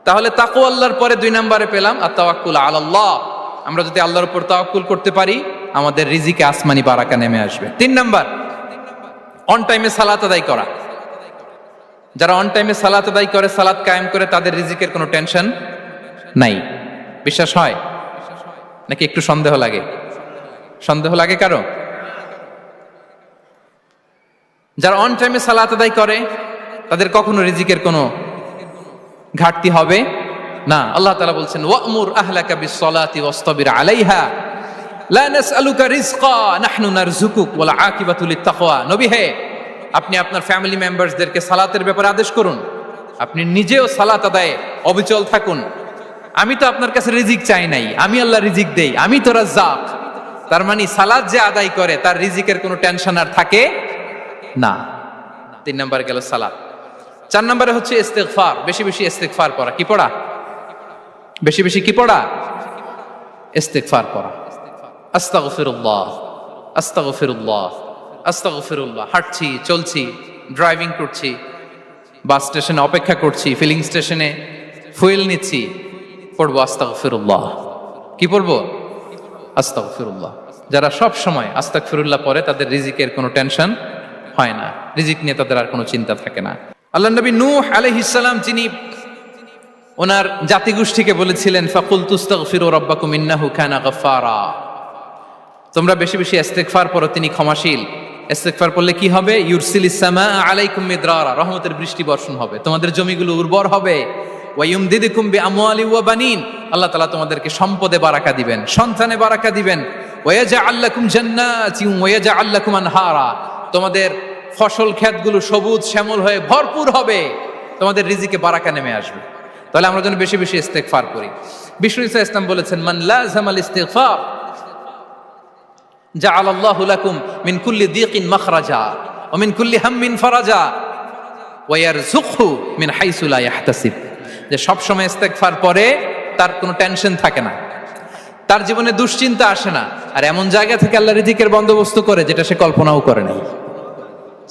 তাহলে তাকওয়া আল্লাহর পরে 2 নম্বরে পেলাম আত-তাওয়াক্কুল আলাল্লাহ। আমরা যদি আল্লাহর উপর তাওয়াক্কুল করতে পারি, আমাদের রিজিকে আসমানি বারাকা নেমে আসবে। 3 নাম্বার, অন টাইমে সালাত আদায় করা। যারা অন টাইমে সালাত আদায় করে, সালাত কায়েম করে, তাদের রিজিকের কোনো টেনশন নাই। বিশ্বাস হয় নাকি একটু সন্দেহ লাগে? সন্দেহ লাগে কারো? যারা অন টাইমে সালাত আদায় করে, তাদের কখনো রিজিকের কোনো ঘাটতি হবে না। আল্লাহ তাআলা বলছেন, ওয়া'মুর আহলাকা বিস-সালাতি ওয়াসতাবির আলাইহা লা নাসআলুকা রিজকা নাহনু নারযুকুক ওয়াল আকিবাতু লিত-তাকওয়া। নবী হে, আপনি আপনার ফ্যামিলি মেম্বারসদেরকে সালাতের ব্যাপারে আদেশ করুন, আপনি নিজেও সালাত আদায়ে অবিচল থাকুন। আমি তো আপনার কাছে রিজিক চাই নাই, আমি আল্লাহ রিজিক দেই, আমি তো রাজ্জাক। তার মানে সালাত যে আদায় করে তার রিজিকের কোনো টেনশন আর থাকে না। 3 নম্বরে গেল সালাত। 4 নম্বরে হচ্ছে ইস্তিগফার, বেশি বেশি ইস্তিগফার পড়া। কি পড়া? বেশি বেশি কি পড়া? ইস্তিগফার পড়া। আস্তাগফিরুল্লাহ, আস্তাগফিরুল্লাহ, আস্তাগফিরুল্লাহ। হাঁটছি, চলছি, ড্রাইভিং করছি, বাস স্টেশনে অপেক্ষা করছি, ফিলিং স্টেশনে ফুয়েল নিচ্ছি, পড়বো আস্তাগফিরুল্লাহ। কি পড়বো? আস্তাগফিরুল্লাহ। যারা সব সময় আস্তাগফিরুল্লাহ পড়ে, তাদের রিজিকের কোনো টেনশন হয় না, রিজিক নিয়ে তাদের আর কোনো চিন্তা থাকে না। আল্লাহ নবী নূহ আলাইহিস সালাম, যিনি ওনার জাতিগোষ্ঠীকে বলেছিলেন, ফাকুলতু আস্তাগফিরু রাব্বাকুম ইন্নাহু কানা গাফফারা, তোমরা বেশি বেশি ইস্তিগফার পড়ো, তিনি ক্ষমাশীল। ইস্তিগফার পড়লে কি হবে? ইউরসিলিস সামাআ আলাইকুম মিদরারা, রহমতের বৃষ্টি বর্ষণ হবে, তোমাদের জমিগুলো উর্বর হবে। ওয়া ইউমদিদুকুম বিআমওয়ালি ওয়া বানিন, আল্লাহ তাআলা তোমাদেরকে সম্পদে বারাকা দিবেন, সন্তানে বারাকা দিবেন। ওয়া ইয়াজআল লাকুম জান্নাতিন ওয়া ইয়াজআল লাকুম আনহারা, তোমাদের ফসল ক্ষেতগুলো সবুজ শ্যামল হয়ে ভরপুর হবে, তোমাদের রিজিকে বারাকা নেমে আসবে। তাহলে আমরা যেন বেশি বেশি ইস্তিগফার করি। বিষ্ণু ঈসা ইসলাম বলেছেন, মান লাযামাল ইস্তিগফার জাআলাল্লাহু লাকুম মিন কুল্লি দিকিন মাখরাজা ওয়া মিন কুল্লি হাম্মিন ফারাজা ওয়া ইয়ারযুকহু মিন হাইসু লা ইয়াহতাসিব। যে সব সময় ইস্তিগফার পড়ে তার কোনো টেনশন থাকে না, তার জীবনে দুশ্চিন্তা আসে না, আর এমন জায়গা থেকে আল্লাহ রিজিকের বন্দোবস্ত করে যেটা সে কল্পনাও করে নাই।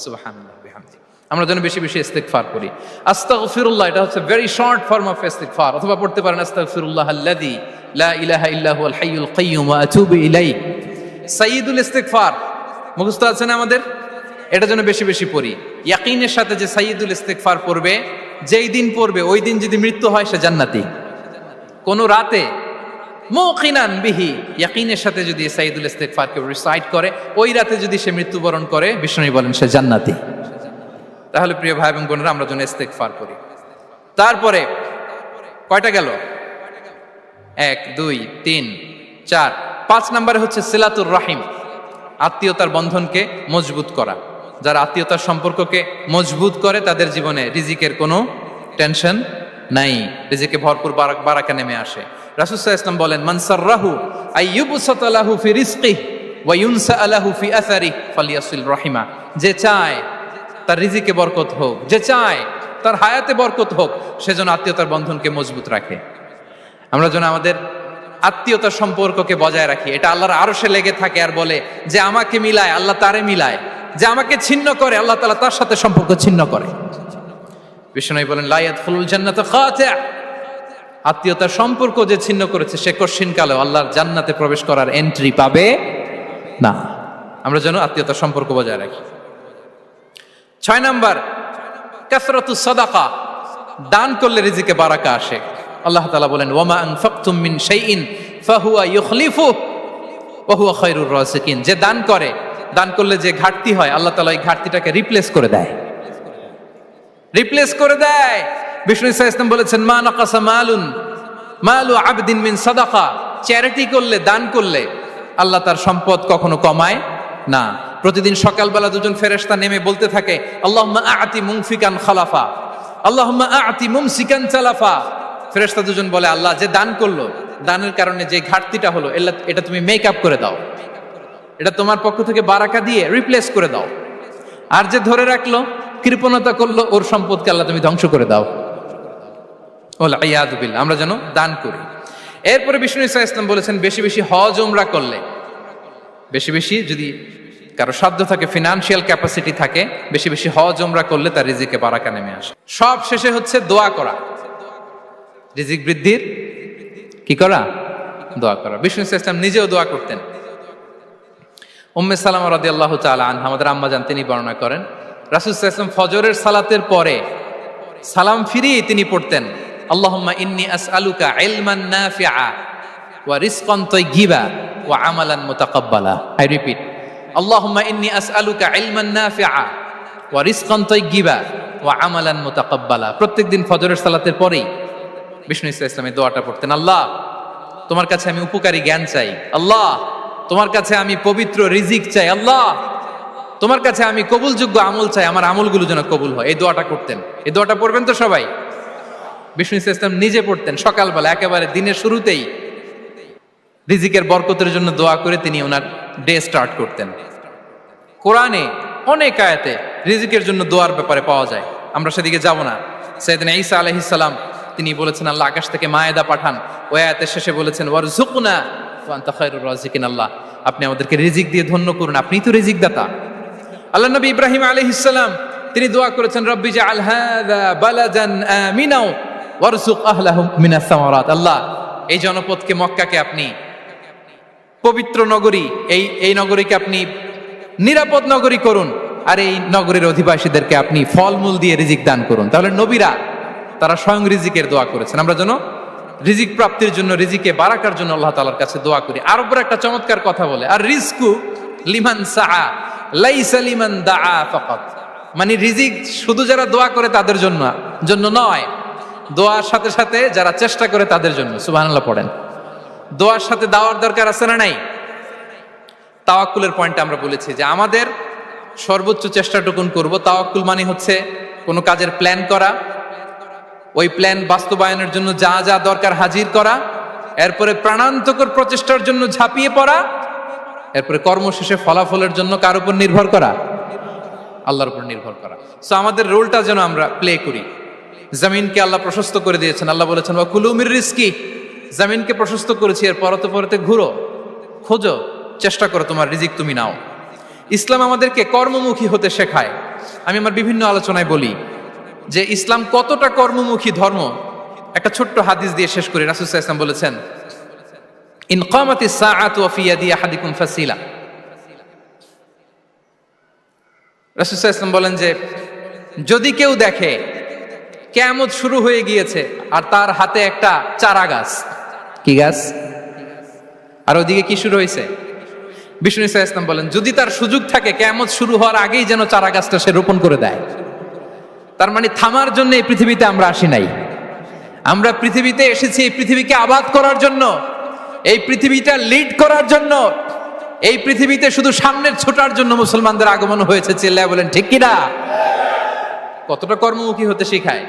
সুবহানাল্লাহ বিহামদিহি। আমরা যেন বেশি বেশি ইস্তিগফার করি। আস্তাগফিরুল্লাহ, এটা হচ্ছে ভেরি শর্ট ফর্ম অফ ইস্তিগফার। অথবা পড়তে পারেন আস্তাগফিরুল্লাহ আল্লাযী লা ইলাহা ইল্লা হুয়াল হাইয়ুল কাইয়্যুম ওয়া আতুবু ইলাইহি। সাইয়্যিদুল ইস্তিগফার মুখস্থ আছে না আমাদের? এটা যেন বেশি বেশি পড়ি। ইয়াকিনের সাথে যে সাইয়্যিদুল ইস্তিগফার পড়বে, যেই দিন পড়বে ওই দিন যদি মৃত্যু হয় সে জান্নাতি। কোন রাতে মুকিনান বিহি, ইয়াকিনের সাথে যদি সাইয়্যিদুল ইস্তিগফারকে রিসাইট করে, ওই রাতে যদি সে মৃত্যুবরণ করে, বিষ্ণু বলেন সে জান্নাতি। তাহলে প্রিয় ভাই এবং বোনেরা, আমরা যেন ইস্তিগফার করি। তারপরে কয়টা গেল? 1 2 3 4 5 নম্বরে হচ্ছে সিলাতুর রাহিম, আত্মীয়তার বন্ধনকে মজবুত করা। যারা আত্মীয়তার সম্পর্ককে মজবুত করে, তাদের জীবনে রিজিকের কোনো টেনশন নাই, রিজিকে ভরপুর বারাকা নেমে আসে। রাসূল সাল্লাল্লাহু আলাইহি ওয়াসাল্লাম বলেন, মান সাররাহু আইয়ুবসাতা লাহু ফি রিজকিহি ওয়া ইউনসা লাহু ফি আসারিহি ফালিয়াসিল রাহিমা। যে চায় তার রিজিকে বরকত হোক, যে চায় তার হায়াতে বরকত হোক, সেজন্য আত্মীয়তার বন্ধনকে মজবুত রাখে। আমরা যেন আমাদের আত্মীয়তার সম্পর্ককে বজায় রাখি। এটা আল্লাহর আরশে লেগে থাকে আর বলে যে আমাকে মিলায় আল্লাহ তারে মিলায়, যে আমাকে ছিন্ন করে আল্লাহ তাআলা তার সাথে সম্পর্ক ছিন্ন করে। বিষ্ণু বলেন লা ইয়াদখুলুল জান্নাতা খাতি', আত্মীয়তার সম্পর্ক যে ছিন্ন করেছে সে কশিনকালেও আল্লাহর জান্নাতে প্রবেশ করার এন্ট্রি পাবে না। আমরা যেন আত্মীয়তার সম্পর্ক বজায় রাখি। 6 নাম্বার, কাসরাতুস সাদাকা, দান করলে রিজিকে বারাকা আসে। আল্লাহ তাআলা বলেন ওয়ামা আনফাকতুম মিন শাইইন ফাহুয়া ইউখলিফুহু ওয়া হুয়া খায়রুর রাযিকিন, যে দান করে, দান করলে যে ঘাটতি হয় আল্লাহ তাআলা এই ঘাটতিটাকে রিপ্লেস করে দেয়, রিপ্লেস করে দেয়। বিষ্ণু ইসা ইসলাম বলেছেন মা নাকাসা মালু আবদিন মিন সাদাকা, চ্যারিটি করলে, দান করলে আল্লাহ তার সম্পদ কখনো কমায় না। প্রতিদিন সকালবেলা দুজন ফেরেশতা নেমে বলতে থাকে আল্লাহুম্মা আ'তি মুনফিকান খালাফা, আল্লাহুম্মা আ'তি মুমসিকান চালাফা। ফেরেশতা দুজন বলে আল্লাহ, যে দান করলো, দানের কারণে যে ঘাটতিটা হলো এটা তুমি মেক আপ করে দাও, এটা তোমার পক্ষ থেকে বারাকা দিয়ে রিপ্লেস করে দাও। আর যে ধরে রাখলো, কৃপণতা করলো, ওর সম্পদকে আল্লাহ তুমি ধ্বংস করে দাও। ওয়াল ইয়াদু বিল্লাহ। আমরা যেন দান করি। এরপরে বিষ্ণু ইসা ইসলাম বলেছেন বেশি বেশি হজ উমরা করলে, বেশি বেশি যদি কারো সাধ্য থাকে, ফিনান্সিয়াল ক্যাপাসিটি থাকে, বেশি বেশি হজ উমরা করলে তার রিজিকে বারাকা নেমে আসে। সব শেষে হচ্ছে দোয়া করা, রিজিক বৃদ্ধির কি করা? দোয়া করা। বিষ্ণু ইসা ইসলাম নিজেও দোয়া করতেন। উম্মে সালামা রাদিয়াল্লাহু তাআলা আনহা, আমাদের আম্মা জান, তিনি বর্ণনা করেন রাসূল সাল্লাল্লাহু আলাইহি ওয়াসাল্লাম ফজরের সালাতের পরে সালাম ফিরিয়ে তিনি পড়তেন আল্লাহুম্মা ইন্নী আসআলুকা ইলমান নাফিআ ওয়া রিজকান তাইয়্যিবা ওয়া আমালান মুতাকাব্বালা। আই রিপিট, আল্লাহুম্মা ইন্নী আসআলুকা ইলমান নাফিআ ওয়া রিজকান তাইয়্যিবা ওয়া আমালান মুতাকাব্বালা। প্রত্যেকদিন ফজরের সালাতের পরেই বিষ্ণু ইসলাম এই দোয়াটা পড়তেন। আল্লাহ, তোমার কাছে আমি উপকারী জ্ঞান চাই। আল্লাহ, তোমার কাছে আমি পবিত্র রিজিক চাই। আল্লাহ, তোমার কাছে আমি কবুলযোগ্য আমল চাই, আমার আমলগুলো যেন কবুল হয়। এই দোয়াটা করতেন। এই দোয়াটা পড়বেন তো সবাই। বিষ্ণু ইসলাম নিজে পড়তেন সকালবেলা, একেবারে দিনের শুরুতেই রিজিকের বরকতের জন্য দোয়া করে তিনি ওনার ডে স্টার্ট করতেন। কোরআনে অনেক আয়াতে রিজিকের জন্য দোয়ার ব্যাপারে পাওয়া যায়, আমরা সেদিকে যাব না। সাইয়েদনা ঈসা আলাইহিস সালাম তিনি বলেছেন আল্লাহ আকাশ থেকে মায়েদা পাঠান, ওই আয়াতের শেষে বলেছেন ওয়ারযুকনা ওয়া আনতা খায়রুর রাযিকিন, আল্লাহ আপনি আমাদেরকে রিজিক দিয়ে ধন্য করুন, আপনিই তো রিজিক দাতা। আল্লাহ নবী ইব্রাহিম আলাইহিস সালাম তিনি দোয়া করেছেন রব্বি জাআল হাযা বালাদান আমিনা ওয়ারযুক আহলাহু মিনাস সামারাত, আল্লাহ এই জনপদকে, মক্কাকে আপনি পবিত্র নগরী, এই নগরীকে আপনি নিরাপদ নগরী করুন, আর এই নগরীর অধিবাসীদেরকে আপনি ফলমূল দিয়ে রিজিক দান করুন। তাহলে নবীরা তারা স্বয়ং রিজিকের দোয়া করেছেন। আমরা যেন রিজিক প্রাপ্তির জন্য, রিজিকে বারাকার জন্য আল্লাহ তাআলার কাছে দোয়া করি। আরবরা একটা চমৎকার কথা বলে, আর রিজকু লিমান সাআ লাইসা লিমান দাআ ফাকাত, মানে রিজিক শুধু যারা দোয়া করে তাদের জন্য নয়, দোয়ার সাথে সাথে যারা চেষ্টা করে তাদের জন্য। সুবহানাল্লাহ পড়েন। দোয়ার সাথে দাওয়ার দরকার আছে না নাই? তাওয়াক্কুলের পয়েন্টে আমরা বলেছি যে আমাদের সর্বোচ্চ চেষ্টাটুকুন করব। তাওয়াক্কুল মানে হচ্ছে কোনো কাজের প্ল্যান করা, ওই প্ল্যান বাস্তবায়নের জন্য যা যা দরকার হাজির করা, এরপরে প্রাণান্তকর প্রচেষ্টার জন্য ঝাঁপিয়ে পড়া, এরপরে কর্মশেষে ফলাফলের জন্য কার উপর নির্ভর করা? আল্লাহর উপর নির্ভর করা। সো আমাদের রোলটা যেন আমরা প্লে করি। জমিনকে আল্লাহ প্রশস্ত করে দিয়েছেন, আল্লাহ বলেছেন ওয়া কুলু মির রিজকি, জমিনকে প্রশস্ত করেছি, এর পরতে পরতে ঘুরো, খোঁজো, চেষ্টা করো তোমার রিজিক তুমি নাও। ইসলাম আমাদেরকে কর্মমুখী হতে শেখায়। আমি আমার বিভিন্ন আলোচনায় বলি যে ইসলাম কতটা কর্মমুখী ধর্ম। একটা ছোট্ট হাদিস দিয়ে শেষ করি। রাসূল সাল্লাল্লাহু আলাইহি ওয়াসাল্লাম বলেছেন ইন কামাতিস সাআতু ওয়া ফি ইয়াদি আহাদিকুম ফাসিলা। রাসূল সাল্লাল্লাহু আলাইহি ওয়াসাল্লাম বলেন যে যদি কেউ দেখে কিয়ামত শুরু হয়ে গিয়েছে আর তার হাতে একটা চারা গাছ, কি গাছ? আর ওদিকে কি শুরু হয়েছে? বিষ্ণু ইসা ইসলাম বলেন যদি তার সুযোগ থাকে কিয়ামত শুরু হওয়ার আগেই যেন চারা গাছটা সে রোপণ করে দেয়। তার মানে থামার জন্য এই পৃথিবীতে আমরা আসি নাই। আমরা পৃথিবীতে এসেছি এই পৃথিবীকে আবাদ করার জন্য, এই পৃথিবীটা লিড করার জন্য। এই পৃথিবীতে শুধু সামনের ছোটার জন্য মুসলমানদের আগমন হয়েছে। চিল্লায় বলেন ঠিক কিনা? কতটা কর্মমুখী হতে শেখায়।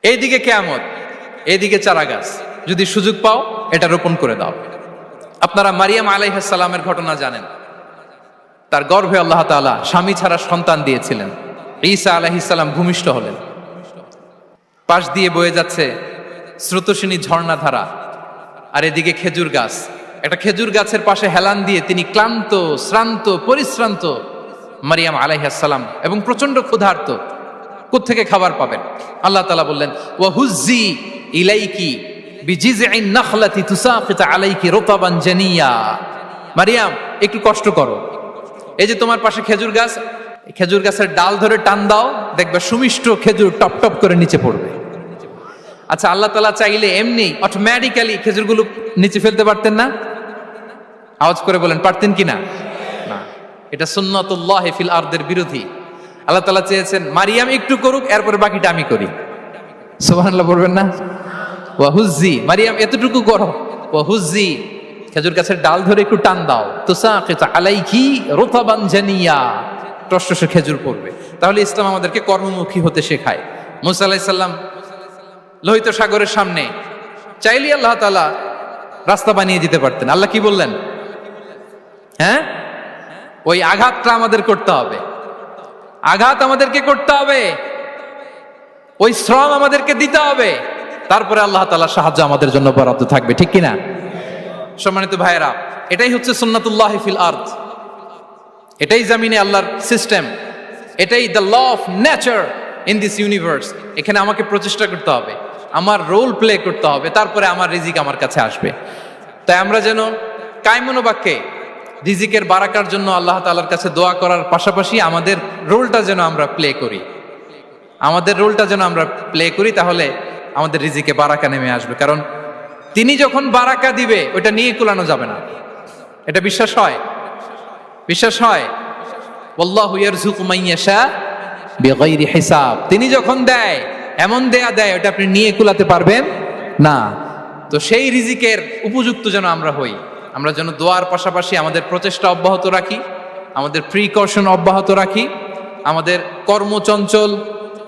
এইদিকে কিয়ামত, এইদিকে চারা গাছ, যদি সুযোগ পাও এটা রোপণ করে দাও। আপনারা মারিয়াম আলাইহিস সালামের ঘটনা জানেন। তার গর্ভে আল্লাহ তাআলা স্বামী ছাড়া সন্তান দিয়েছিলেন। ঈসা আলাইহিস সালাম ভূমিষ্ঠ হলেন। পাশ দিয়ে বয়ে যাচ্ছে স্রোতস্বিনী ঝর্ণাধারা, আর এদিকে খেজুর গাছ। একটা খেজুর গাছের পাশে হেলান দিয়ে তিনি ক্লান্ত, শ্রান্ত, পরিশ্রান্ত মারিয়াম আলাইহিস সালাম, এবং প্রচন্ড ক্ষুধার্ত। কোত্থেকে খাবার পাবেন? আল্লাহ তাআলা বললেন, ওয়া হুজ্জি ইলাইকি বিজিযইন নাখলাতি তুসাকিত আলাইকি রুতাবান জানিয়া। মারিয়াম, একটু কষ্ট করো, এই যে তোমার পাশে খেজুর গাছ, খেজুর গাছের ডাল ধরে টান দাও, দেখবে সুমিষ্ট খেজুর টপ টপ করে নিচে পড়বে। আচ্ছা, আল্লাহ তাআলা চাইলে এমনি অটোমেটিক্যালি খেজুরগুলো নিচে ফেলতে পারতেন না? আওয়াজ করে বলেন, পারতেন কি না? না, এটা সুন্নাতুল্লাহ ফিল আরদের বিরোধী। আল্লাহ তাআলা চেয়েছেন মারিয়াম একটু করুক, এরপরে বাকিটা আমি করি। সুবহানাল্লাহ বলবেন না? ওয়া হুজ্জি, মারিয়াম এতটুকু করো, ওয়া হুজ্জি, খেজুর গাছের ডাল ধরে একটু টান দাও, তুসাকিত আলাইকি রুতাবান জানিয়া, টসটসে খেজুর পড়বে। তাহলে ইসলাম আমাদেরকে কর্মমুখী হতে শেখায়। মুসা আলাইহিস সালাম লোহিত সাগরের সামনে চাইলে আল্লাহ তাআলা রাস্তা বানিয়ে দিতে পারতেন। আল্লাহ কি বললেন? হ্যাঁ, ওই আঘাতটা আমাদের করতে হবে, আঘাত আমাদেরকে করতে হবে, ওই শ্রম আমাদেরকে দিতে হবে, তারপরে আল্লাহ তাআলার সাহায্য আমাদের জন্য বরাদ্দ থাকবে, ঠিক কিনা? সম্মানিত ভাইয়েরা, এটাই হচ্ছে সুন্নাতুল্লাহ ফিল আরদ, এটাই জামিনে আল্লাহর সিস্টেম, এটাই the law of nature in this universe. এখানে আমাকে প্রচেষ্টা করতে হবে, আমার রোল প্লে করতে হবে, তারপরে আমার রিজিক আমার কাছে আসবে। তাই আমরা যেন কায়মনো বাক্যে রিজিকের বারাকার জন্য আল্লাহ তাআলার কাছে দোয়া করার পাশাপাশি আমাদের রোলটা যেন আমরা প্লে করি, আমাদের রোলটা যেন আমরা প্লে করি, তাহলে আমাদের রিজিকে বারাকা নেমে আসবে। কারণ তিনি যখন বারাকা দিবে ওইটা নিয়ে কুলানো যাবে না। এটা বিশ্বাস হয়? বিশ্বাস হয়? ওয়াল্লাহু ইয়ারযুকু মান ইয়াশা বিগাইরি হিসাব। তিনি যখন দেয়, এমন দেয় ওটা আপনি নিয়ে কুলাতে পারবেন না। তো সেই রিজিকের উপযুক্ত যেন আমরা হই, আমরা যেন দোয়ার পাশাপাশি আমাদের প্রচেষ্টা অব্যাহত রাখি, আমাদের প্রিকশন অব্যাহত রাখি, আমাদের কর্মচঞ্চল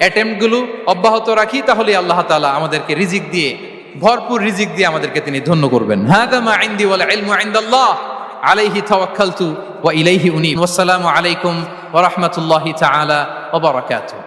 অ্যাটেম্পটগুলো অব্যাহত রাখি, তাহলে আল্লাহ তাআলা আমাদেরকে রিজিক দিয়ে, ভরপুর রিজিক দিয়ে আমাদেরকে তিনি ধন্য করবেন। হাযা মা ইনদি ওয়াল ইলমু ইনদাল্লাহ আলাইহি তাওয়াক্কালতু ওয়া ইলাইহি উনীব। ওয়াসসালামু আলাইকুম ওয়া রাহমাতুল্লাহি তাআলা ওয়া বারাকাতুহু।